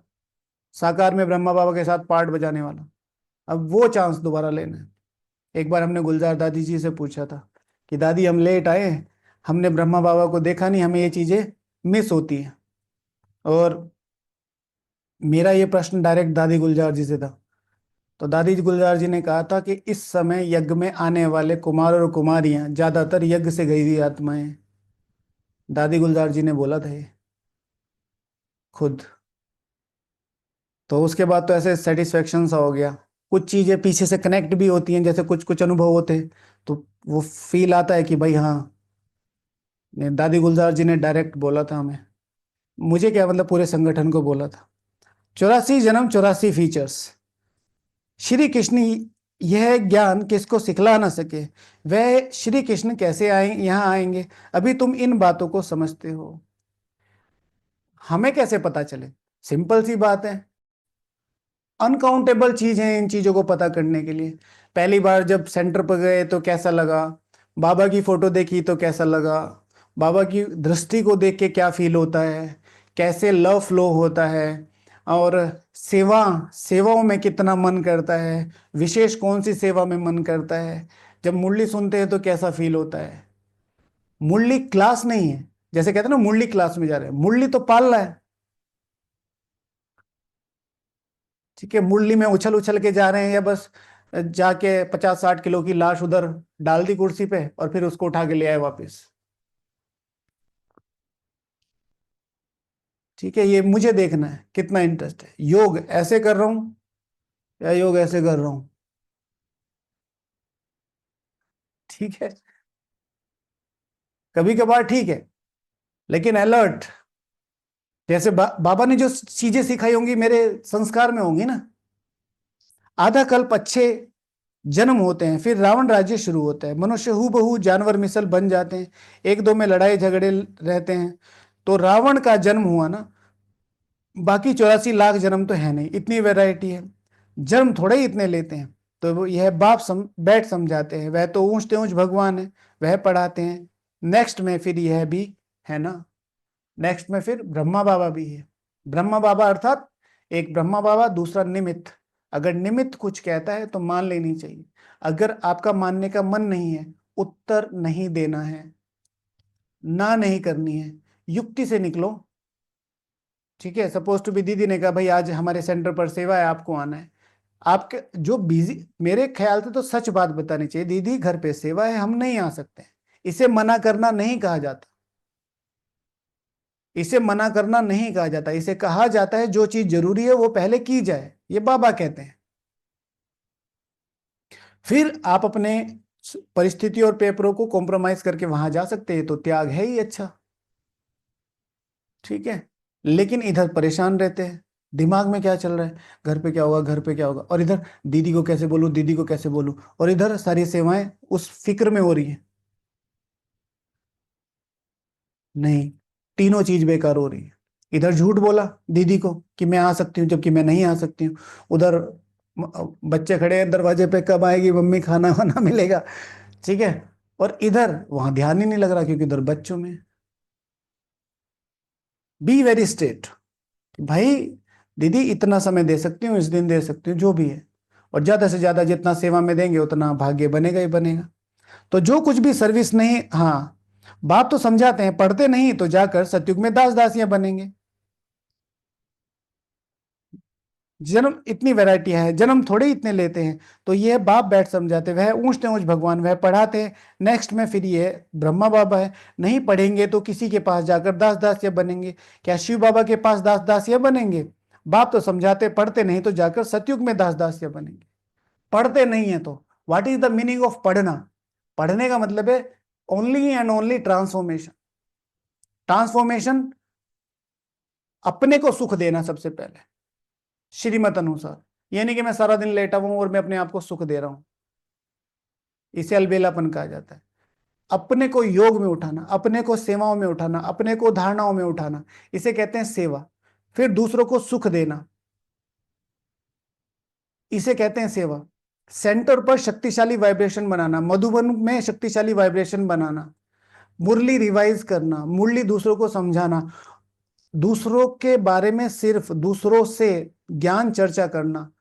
साकार में ब्रह्मा बाबा के साथ पार्ट बजाने वाला। अब वो चांस दोबारा लेना है। एक बार हमने गुलजार दादी जी से पूछा था कि दादी हम लेट आए, हमने ब्रह्मा बाबा को देखा नहीं, हमें ये चीजें मिस होती हैं। और मेरा ये प्रश्न डायरेक्ट दादी गुलजार जी से था। तो दादी गुलजार जी ने कहा था कि इस समय यज्ञ में आने वाले कुमार और कुमारियां ज्यादातर यज्ञ से गई हुई आत्माएं हैं। दादी गुलजार जी ने बोला था ये खुद। तो उसके बाद तो ऐसे सेटिस्फेक्शन सा हो गया। कुछ चीजें पीछे से कनेक्ट भी होती हैं, जैसे कुछ कुछ अनुभव होते हैं, तो वो फील आता है कि भाई हाँ, दादी गुलजार जी ने डायरेक्ट बोला था हमें। मुझे क्या मतलब, पूरे संगठन को बोला था। 84 जन्म 84 फीचर्स। श्री कृष्ण, यह ज्ञान किसको सिखला ना सके, वह श्री कृष्ण कैसे आए, यहाँ आएंगे। अभी तुम इन बातों को समझते हो, हमें कैसे पता चले? सिंपल सी बात है, अनकाउंटेबल चीज है इन चीजों को पता करने के लिए। पहली बार जब सेंटर पर गए तो कैसा लगा, बाबा की फोटो देखी तो कैसा लगा, बाबा की दृष्टि को देख के क्या फील होता है, कैसे लव फ्लो होता है, और सेवा, सेवाओं में कितना मन करता है, विशेष कौन सी सेवा में मन करता है। जब मुरली सुनते हैं तो कैसा फील होता है। मुरली क्लास नहीं है, जैसे कहते हैं ना मुरली क्लास में जा रहे हैं, मुरली तो पाल रहा है। ठीक है, मुरली में उछल उछल के जा रहे हैं, या बस जाके 50-60 किलो की लाश उधर डाल दी कुर्सी पे और फिर उसको उठा के ले आए वापस। ठीक है, ये मुझे देखना है कितना इंटरेस्ट है, योग ऐसे कर रहा हूं या योग ऐसे कर रहा हूं। ठीक है, कभी कभार ठीक है, लेकिन अलर्ट। जैसे बाबा ने जो चीजें सिखाई होंगी मेरे संस्कार में होंगी ना। आधा कल्प अच्छे जन्म होते हैं, फिर रावण राज्य शुरू होता है, मनुष्य हूबहू जानवर मिसल बन जाते हैं, एक दो में लड़ाई झगड़े रहते हैं। तो रावण का जन्म हुआ ना, बाकी 84 लाख जन्म तो है नहीं, इतनी वैरायटी है। जन्म थोड़े ही इतने लेते हैं। तो यह बाप बैठ समझाते हैं, वह तो ऊंचते ऊंच भगवान है, वह पढ़ाते हैं। नेक्स्ट में फिर यह भी है ना, नेक्स्ट में फिर ब्रह्मा बाबा भी है। ब्रह्मा बाबा अर्थात एक ब्रह्मा बाबा, दूसरा निमित्त। अगर निमित्त कुछ कहता है तो मान लेनी चाहिए, अगर आपका मानने का मन नहीं है, उत्तर नहीं देना है, ना नहीं करनी है, युक्ति से निकलो। ठीक है, सपोज टू बी दीदी ने कहा भाई आज हमारे सेंटर पर सेवा है, आपको आना है। आपके जो बिजी, मेरे ख्याल से तो सच बात बतानी चाहिए, दीदी घर पे सेवा है हम नहीं आ सकते हैं। इसे मना करना नहीं कहा जाता, इसे मना करना नहीं कहा जाता, इसे कहा जाता है जो चीज जरूरी है वो पहले की जाए, ये बाबा कहते हैं। फिर आप अपने परिस्थिति और पेपरों को कॉम्प्रोमाइज करके वहां जा सकते हैं, तो त्याग है ही अच्छा। ठीक है, लेकिन इधर परेशान रहते हैं। दिमाग में क्या चल रहा है, घर पे क्या होगा, घर पे क्या होगा, और इधर दीदी को कैसे बोलूं, दीदी को कैसे बोलूं, और इधर सारी सेवाएं उस फिक्र में हो रही है। नहीं, तीनों चीज बेकार हो रही है। इधर झूठ बोला दीदी को कि मैं आ सकती हूँ, जबकि मैं नहीं आ सकती हूँ। उधर बच्चे खड़े हैं दरवाजे पे, कब आएगी मम्मी, खाना वाना मिलेगा, ठीक है। और इधर वहां ध्यान ही नहीं लग रहा क्योंकि इधर बच्चों में। बी वेरी स्ट्रेट, भाई दीदी इतना समय दे सकती हूँ, इस दिन दे सकती हूँ, जो भी है। और ज्यादा से ज्यादा जितना सेवा में देंगे उतना भाग्य बनेगा ही बनेगा। तो जो कुछ भी सर्विस नहीं, हाँ, बाप तो समझाते हैं, पढ़ते नहीं तो जाकर सतयुग में दास दासियां बनेंगे। जन्म इतनी वैरायटी है, जन्म थोड़े ही इतने लेते हैं। तो ये बाप बैठ समझाते, वह ऊंचते ऊंच भगवान, वह पढ़ाते हैं। नेक्स्ट में फिर ये ब्रह्मा बाबा है, नहीं पढ़ेंगे तो किसी के पास जाकर दास दासिया बनेंगे। क्या शिव बाबा के पास दास दासिया बनेंगे? बाप तो समझाते, पढ़ते नहीं तो जाकर सतयुग में दास दासिया बनेंगे। पढ़ते नहीं है तो what is the meaning of पढ़ना? पढ़ने का मतलब है only and only transformation. Transformation, अपने को सुख देना सबसे पहले, श्रीमत अनुसार। ये नहीं कि मैं सारा दिन लेटा हुआ हूं और मैं अपने आप को सुख दे रहा हूं, इसे अलबेलापन कहा जाता है। अपने को योग में उठाना, अपने को सेवाओं में उठाना, अपने को धारणाओं में उठाना, इसे कहते हैं सेवा। फिर दूसरों को सुख देना, इसे कहते हैं सेवा। सेंटर पर शक्तिशाली वाइब्रेशन बनाना, मधुबन में शक्तिशाली वाइब्रेशन बनाना, मुरली रिवाइज करना, मुरली दूसरों को समझाना, दूसरों के बारे में सिर्फ दूसरों से ज्ञान चर्चा करना,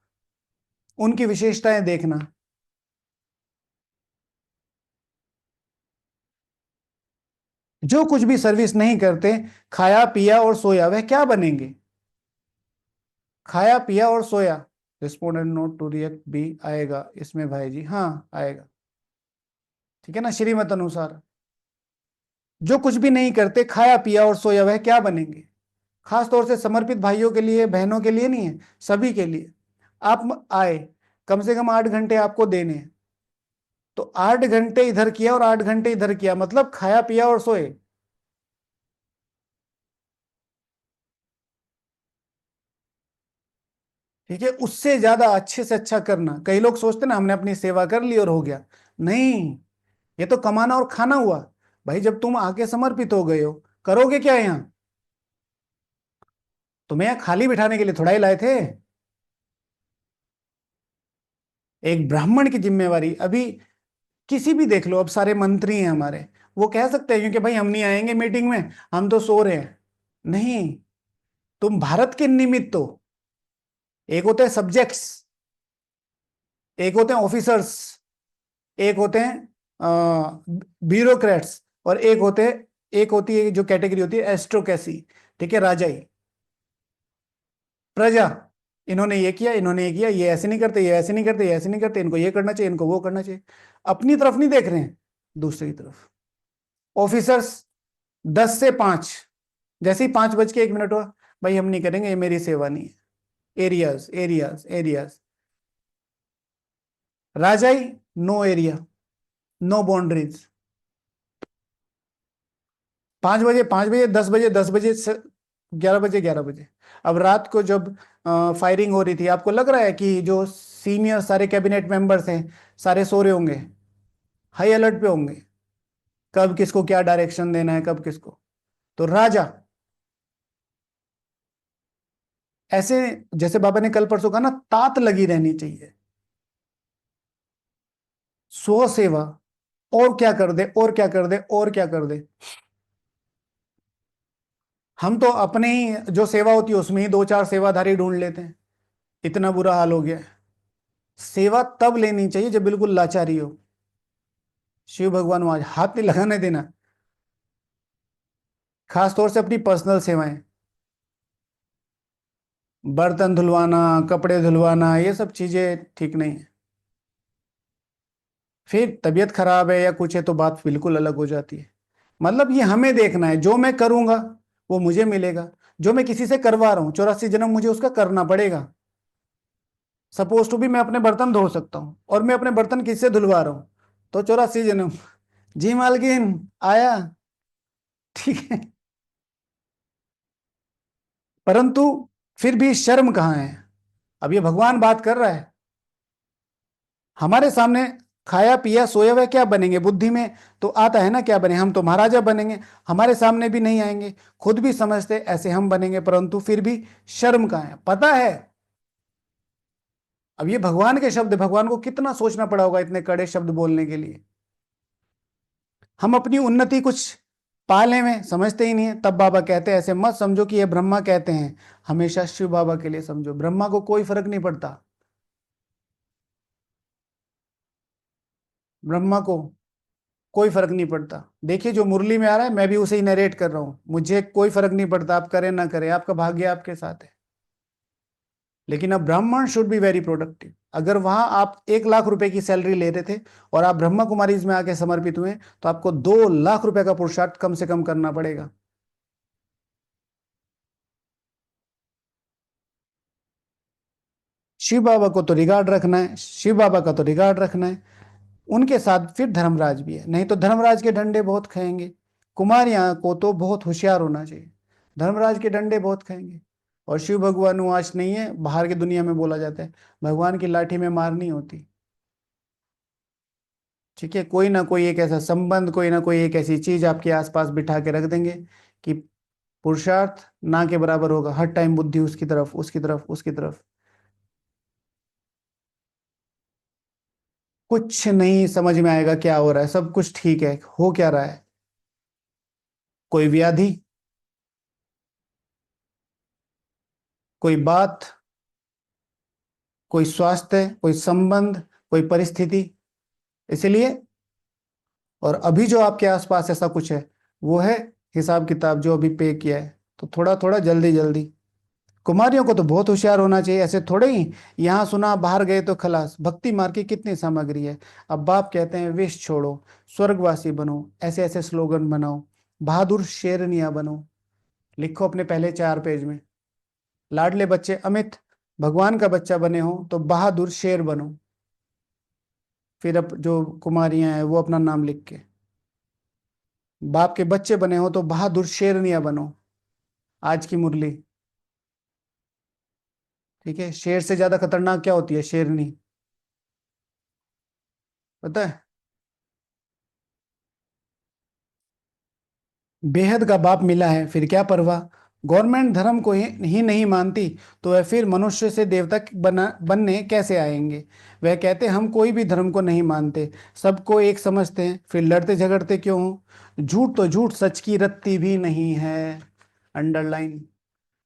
उनकी विशेषताएं देखना। जो कुछ भी सर्विस नहीं करते, खाया पिया और सोया, वह क्या बनेंगे? खाया पिया और सोया। Respondent not to react B आएगा इसमें भाई जी, हाँ आएगा, ठीक है ना, श्रीमत अनुसार। जो कुछ भी नहीं करते, खाया पिया और सोया, वह क्या बनेंगे? खास तौर से समर्पित भाइयों के लिए, बहनों के लिए नहीं है, सभी के लिए। आप आए, कम से कम 8 घंटे आपको देने हैं। तो 8 घंटे इधर किया और 8 घंटे इधर किया, मतलब खाया पिया और सोए। ठीक है, उससे ज्यादा अच्छे से अच्छा करना। कई लोग सोचते ना हमने अपनी सेवा कर ली और हो गया। नहीं, ये तो कमाना और खाना हुआ। भाई जब तुम आके समर्पित हो गए हो, करोगे क्या यहाँ? तुम्हें यहाँ खाली बिठाने के लिए थोड़ा ही लाए थे। एक ब्राह्मण की जिम्मेवारी, अभी किसी भी देख लो, अब सारे मंत्री हैं हमारे, वो कह सकते हैं क्योंकि भाई हम नहीं आएंगे मीटिंग में, हम तो सो रहे हैं। नहीं, तुम भारत के निमित्त हो। एक होते हैं सब्जेक्ट्स, एक होते हैं ऑफिसर्स, एक होते हैं ब्यूरोक्रेट्स, और एक होते हैं, एक होती है जो कैटेगरी होती है एस्ट्रोक्रेसी, ठीक है, राजाई, प्रजा। इन्होंने ये किया, इन्होंने ये किया, ये ऐसे नहीं करते, ये ऐसे नहीं करते, ये ऐसे नहीं करते, इनको ये करना चाहिए, इनको वो करना चाहिए। अपनी तरफ नहीं देख रहे हैं, दूसरी तरफ। ऑफिसर्स 10 से 5, जैसे ही 5 बज के 1 मिनट हुआ, भाई हम नहीं करेंगे, ये मेरी सेवा नहीं है। Areas areas areas. राजाई, नो एरिया, नो बाउंड्रीज। 5 बजे 5 बजे, 10 बजे 10 बजे से 11 बजे 11 बजे। अब रात को जब फायरिंग हो रही थी, आपको लग रहा है कि जो सीनियर सारे कैबिनेट मेंबर्स हैं सारे सो रहे होंगे? हाई अलर्ट पे होंगे, कब किसको क्या डायरेक्शन देना है, कब किसको। तो राजा ऐसे, जैसे बाबा ने कल परसों कहा ना, तात लगी रहनी चाहिए, स्व सेवा। और क्या कर दे, और क्या कर दे, और क्या कर दे। हम तो अपने ही जो सेवा होती है उसमें ही 2 4 सेवाधारी ढूंढ लेते हैं, इतना बुरा हाल हो गया है। सेवा तब लेनी चाहिए जब बिल्कुल लाचारी हो। शिव भगवान वहां हाथ नहीं लगाने देना। खास तौर से अपनी पर्सनल सेवाएं, बर्तन धुलवाना, कपड़े धुलवाना, ये सब चीजें ठीक नहीं है। फिर तबीयत खराब है या कुछ है तो बात बिल्कुल अलग हो जाती है। मतलब ये हमें देखना है, जो मैं करूंगा वो मुझे मिलेगा। जो मैं किसी से करवा रहा हूँ, 84 जन्म मुझे उसका करना पड़ेगा। सपोज टू भी मैं अपने बर्तन धो सकता हूँ, और मैं अपने बर्तन किससे धुलवा रहा हूँ? तो 84 जन्म। जी मालकिन, आया, ठीक है। परंतु फिर भी शर्म कहाँ है? अब ये भगवान बात कर रहा है हमारे सामने। खाया पिया सोया हुआ क्या बनेंगे? बुद्धि में तो आता है ना क्या बने, हम तो महाराजा बनेंगे। हमारे सामने भी नहीं आएंगे, खुद भी समझते ऐसे हम बनेंगे, परंतु फिर भी शर्म कहाँ है? पता है। अब ये भगवान के शब्द, भगवान को कितना सोचना पड़ा होगा इतने कड़े शब्द बोलने के लिए। हम अपनी उन्नति कुछ पाले में समझते ही नहीं है। तब बाबा कहते हैं ऐसे मत समझो कि ये ब्रह्मा कहते हैं, हमेशा शिव बाबा के लिए समझो। ब्रह्मा को कोई फर्क नहीं पड़ता। ब्रह्मा को कोई फर्क नहीं पड़ता। देखिए जो मुरली में आ रहा है मैं भी उसे ही नरेट कर रहा हूं, मुझे कोई फर्क नहीं पड़ता आप करें ना करें, आपका भाग्य आपके साथ है। लेकिन अब ब्राह्मण शुड बी वेरी प्रोडक्टिव। अगर वहां आप 1 लाख रुपए की सैलरी ले रहे थे और आप ब्रह्मा कुमारीज में आके समर्पित हुए, तो आपको 2 लाख रुपए का पुरुषार्थ कम से कम करना पड़ेगा। शिव बाबा को तो रिगार्ड रखना है, शिव बाबा का तो रिगार्ड रखना है। उनके साथ फिर धर्मराज भी है, नहीं तो धर्मराज के डंडे बहुत खाएंगे। कुमारियां को तो बहुत होशियार होना चाहिए, धर्मराज के डंडे बहुत खाएंगे। और शिव भगवान वाच नहीं है, बाहर की दुनिया में बोला जाता है भगवान की लाठी में मार नहीं होती। ठीक है, कोई ना कोई एक ऐसा संबंध, कोई ना कोई एक ऐसी चीज आपके आसपास बिठा के रख देंगे कि पुरुषार्थ ना के बराबर होगा। हर टाइम बुद्धि उसकी तरफ, उसकी तरफ, उसकी तरफ। कुछ नहीं समझ में आएगा क्या हो रहा है, सब कुछ ठीक है, हो क्या रहा है? कोई व्याधि, कोई बात, कोई स्वास्थ्य, कोई संबंध, कोई परिस्थिति। इसलिए, और अभी जो आपके आसपास ऐसा कुछ है, वो है हिसाब किताब जो अभी पे किया है। तो थोड़ा थोड़ा जल्दी जल्दी। कुमारियों को तो बहुत होशियार होना चाहिए, ऐसे थोड़े ही यहाँ सुना बाहर गए तो खलास। भक्ति मार्ग की कितनी सामग्री है। अब बाप कहते हैं विष छोड़ो, स्वर्गवासी बनो, ऐसे ऐसे स्लोगन बनाओ, बहादुर शेरनिया बनो। लिखो अपने पहले 4 पेज में, लाडले बच्चे अमित भगवान का बच्चा बने हो तो बहादुर शेर बनो। फिर अब जो कुमारियां हैं वो अपना नाम लिख के, बाप के बच्चे बने हो तो बहादुर शेरनिया बनो। आज की मुरली। ठीक है, शेर से ज्यादा खतरनाक क्या होती है? शेरनी। पता है? बेहद का बाप मिला है, फिर क्या परवाह। गवर्नमेंट धर्म को ही नहीं मानती, तो वह फिर मनुष्य से देवता बनने कैसे आएंगे? वह कहते हम कोई भी धर्म को नहीं मानते, सबको एक समझते हैं, फिर लड़ते झगड़ते क्यों हो? झूठ तो झूठ सच की रत्ती भी नहीं है। अंडरलाइन।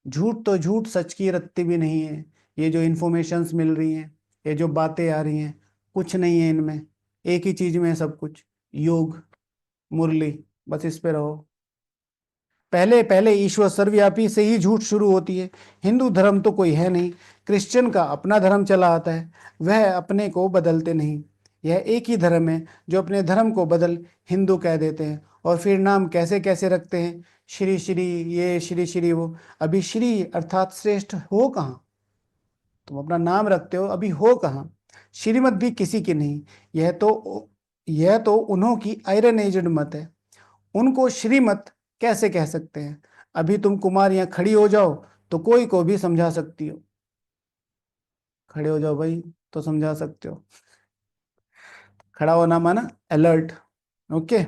झूठ तो झूठ सच की रत्ती भी नहीं है। ये जो इंफॉर्मेशंस मिल रही हैं, ये जो बातें आ रही हैं, कुछ नहीं है इनमें। एक ही चीज में है सब कुछ, योग, मुरली। बस इस पे रहो। पहले पहले ईश्वर सर्वव्यापी से ही झूठ शुरू होती है। हिंदू धर्म तो कोई है नहीं, क्रिश्चियन का अपना धर्म चला आता है, वह अपने को बदलते नहीं। यह एक ही धर्म है जो अपने धर्म को बदल हिंदू कह देते हैं, और फिर नाम कैसे कैसे रखते हैं, श्री श्री ये, श्री श्री वो। अभी श्री अर्थात श्रेष्ठ हो कहाँ? तुम अपना नाम रखते हो, अभी हो कहाँ? श्रीमत भी किसी की नहीं। यह तो उन्हों की आयरन एजेड मत है, उनको श्रीमत कैसे कह सकते हैं? अभी तुम कुमारियां खड़ी हो जाओ तो कोई को भी समझा सकती हो। खड़े हो जाओ भाई, तो समझा सकते हो। खड़ा होना माना अलर्ट। ओके।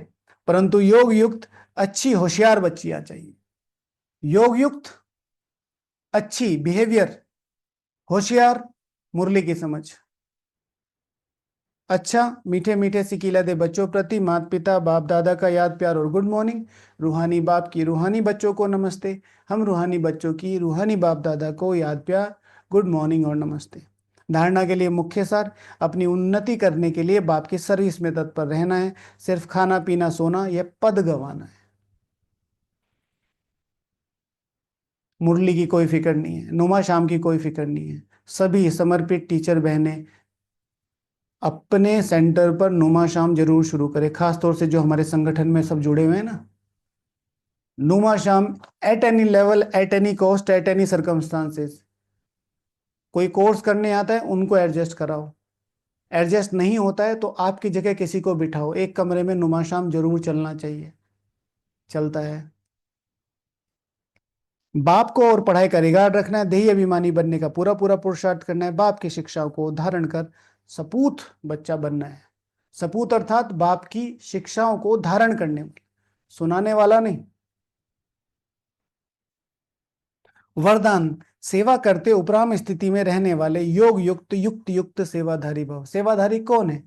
परंतु योग युक्त अच्छी होशियार बच्चियां चाहिए। योग युक्त अच्छी बिहेवियर, होशियार, मुरली की समझ। अच्छा मीठे मीठे सिकीला दे बच्चों प्रति माता पिता बाप दादा का याद प्यार और गुड मॉर्निंग। रूहानी बाप की रूहानी बच्चों को नमस्ते। हम रूहानी बच्चों की रूहानी बाप दादा को याद प्यार, गुड मॉर्निंग और नमस्ते। धारणा के लिए मुख्य सार, अपनी उन्नति करने के लिए बाप की सर्विस में तत्पर रहना है। सिर्फ खाना पीना सोना यह पद गंवाना है। मुरली की कोई फिक्र नहीं है, नुमा शाम की कोई फिक्र नहीं है। सभी समर्पित टीचर बहनें अपने सेंटर पर नुमा शाम जरूर शुरू करें, खास तौर से जो हमारे संगठन में सब जुड़े हुए हैं ना। नुमा शाम at any level, at any cost, at any circumstances. कोई कोर्स करने आता है उनको एडजस्ट कराओ, एडजस्ट नहीं होता है तो आपकी जगह किसी को बिठाओ। एक कमरे में नुमा शाम जरूर चलना चाहिए। चलता है। बाप को और पढ़ाई का रिगार्ड रखना है, देही अभिमानी बनने का पूरा पूरा पुरुषार्थ करना है, बाप की शिक्षाओं को धारण कर सपूत बच्चा बनना है। सपूत अर्थात बाप की शिक्षाओं को धारण करने वाला, सुनाने वाला नहीं। वरदान, सेवा करते उपराम स्थिति में रहने वाले योग युक्त युक्त युक्त सेवाधारी भव। सेवाधारी कौन है?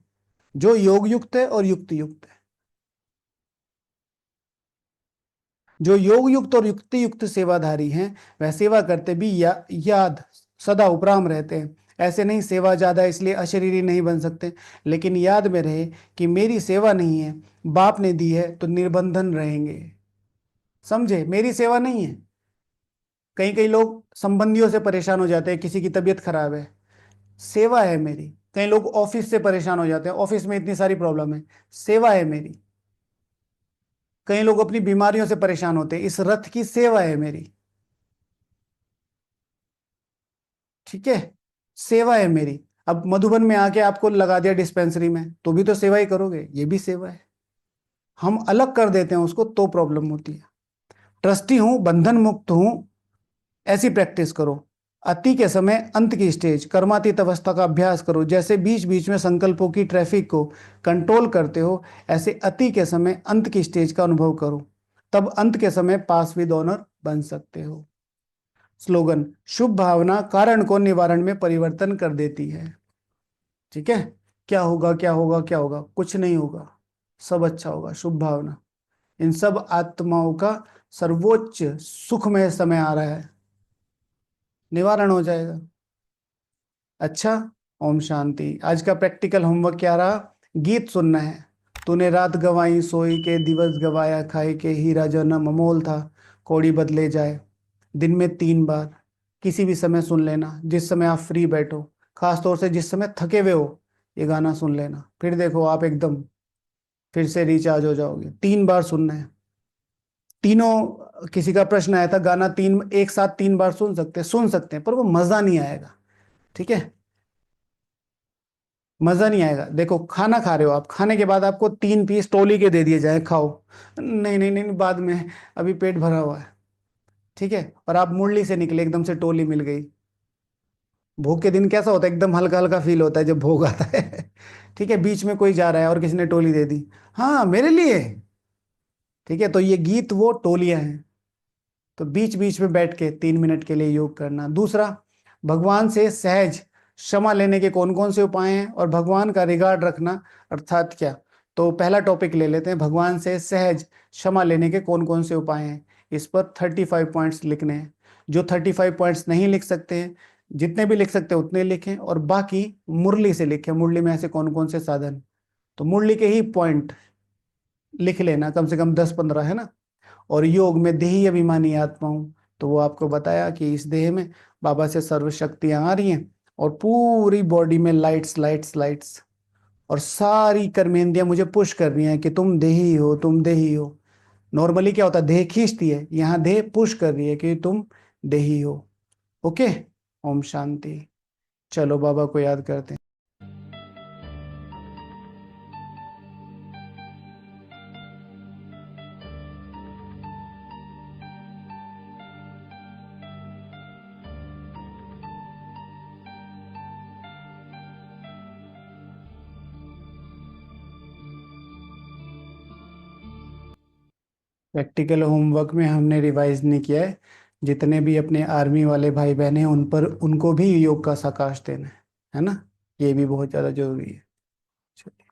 जो योग युक्त है और युक्त युक्त है। जो योग युक्त और युक्त युक्त सेवाधारी हैं वह सेवा करते भी याद सदा उपराम रहते हैं। ऐसे नहीं सेवा ज्यादा है इसलिए अशरीरी नहीं बन सकते, लेकिन याद में रहे कि मेरी सेवा नहीं है, बाप ने दी है तो निर्बंधन रहेंगे। समझे? मेरी सेवा नहीं है। कई कई लोग संबंधियों से परेशान हो जाते हैं, किसी की तबीयत खराब है, सेवा है मेरी। कई लोग ऑफिस से परेशान हो जाते हैं, ऑफिस में इतनी सारी प्रॉब्लम है, सेवा है मेरी। कई लोग अपनी बीमारियों से परेशान होते हैं, इस रथ की सेवा है मेरी। ठीक है, सेवा है मेरी। अब मधुबन में आके आपको लगा दिया डिस्पेंसरी में, तो भी तो सेवा ही करोगे, ये भी सेवा है। हम अलग कर देते हैं उसको तो प्रॉब्लम होती है। ट्रस्टी हूं, बंधन मुक्त हूं, ऐसी प्रैक्टिस करो। अति के समय अंत की स्टेज, कर्मातीत अवस्था का अभ्यास करो। जैसे बीच बीच में संकल्पों की ट्रैफिक को कंट्रोल करते हो, ऐसे अति के समय अंत की स्टेज का अनुभव करो। तब अंत के समय पास विद ऑनर बन सकते हो। स्लोगन, शुभ भावना कारण को निवारण में परिवर्तन कर देती है। ठीक है, क्या होगा क्या होगा क्या होगा? कुछ नहीं होगा, सब अच्छा होगा। शुभ भावना, इन सब आत्माओं का सर्वोच्च सुखमय समय आ रहा है, निवारण हो जाएगा। अच्छा, ओम शांति। आज का प्रैक्टिकल होमवर्क क्या रहा? गीत सुनना है। तूने रात गवाई सोई के, दिवस गवाया खाए के, हीरा जो न अमोल था कौड़ी बदले जाए। दिन में 3 बार किसी भी समय सुन लेना, जिस समय आप फ्री बैठो, खास तौर से जिस समय थके हुए हो, ये गाना सुन लेना। फिर देखो आप एकदम फिर से रिचार्ज हो जाओगे। 3 बार सुनना है तीनों। किसी का प्रश्न आया था गाना तीन एक साथ 3 बार सुन सकते हैं, पर वो मजा नहीं आएगा। ठीक है, मजा नहीं आएगा। देखो खाना खा रहे हो आप, खाने के बाद आपको 3 पीस टोली के दे दिए जाए, खाओ। नहीं नहीं नहीं, बाद में, अभी पेट भरा हुआ है। ठीक है, और आप मुरली से निकले, एकदम से टोली मिल गई। भोग के दिन कैसा होता है? एकदम हल्का हल्का फील होता है जब भोग आता है। ठीक है, बीच में कोई जा रहा है और किसी ने टोली दे दी, हाँ मेरे लिए। ठीक है, तो ये गीत वो टोलियां हैं। तो बीच बीच में बैठ के 3 मिनट के लिए योग करना। दूसरा, भगवान से सहज क्षमा लेने के कौन कौन से उपाय हैं और भगवान का रिगार्ड रखना अर्थात क्या? तो पहला टॉपिक ले लेते हैं, भगवान से सहज क्षमा लेने के कौन कौन से उपाय हैं। इस पर 35 पॉइंट्स लिखने हैं। जो 35 पॉइंट्स नहीं लिख सकते हैं, जितने भी लिख सकते हैं उतने लिखें, और बाकी मुरली से लिखें। मुरली में ऐसे कौन कौन से साधन, तो मुरली के ही पॉइंट लिख लेना, कम से कम 10-15, है ना। और योग में देही अभिमानी आत्मा हूं, तो वो आपको बताया कि इस देह में बाबा से सर्व शक्तियां आ रही हैं और पूरी बॉडी में लाइट्स लाइट्स लाइट्स, और सारी कर्मेंद्रियां मुझे पुश कर रही हैं कि तुम देही हो, तुम देही हो। नॉर्मली क्या होता है, देह खींचती है, यहाँ देह पुश कर रही है कि तुम देही हो। ओके, ओम शांति। चलो बाबा को याद करते हैं। प्रैक्टिकल होमवर्क में हमने रिवाइज नहीं किया है। जितने भी अपने आर्मी वाले भाई बहन हैं उन पर, उनको भी योग का साकाश देना है ना। ये भी बहुत ज़्यादा जरूरी है। चलिए।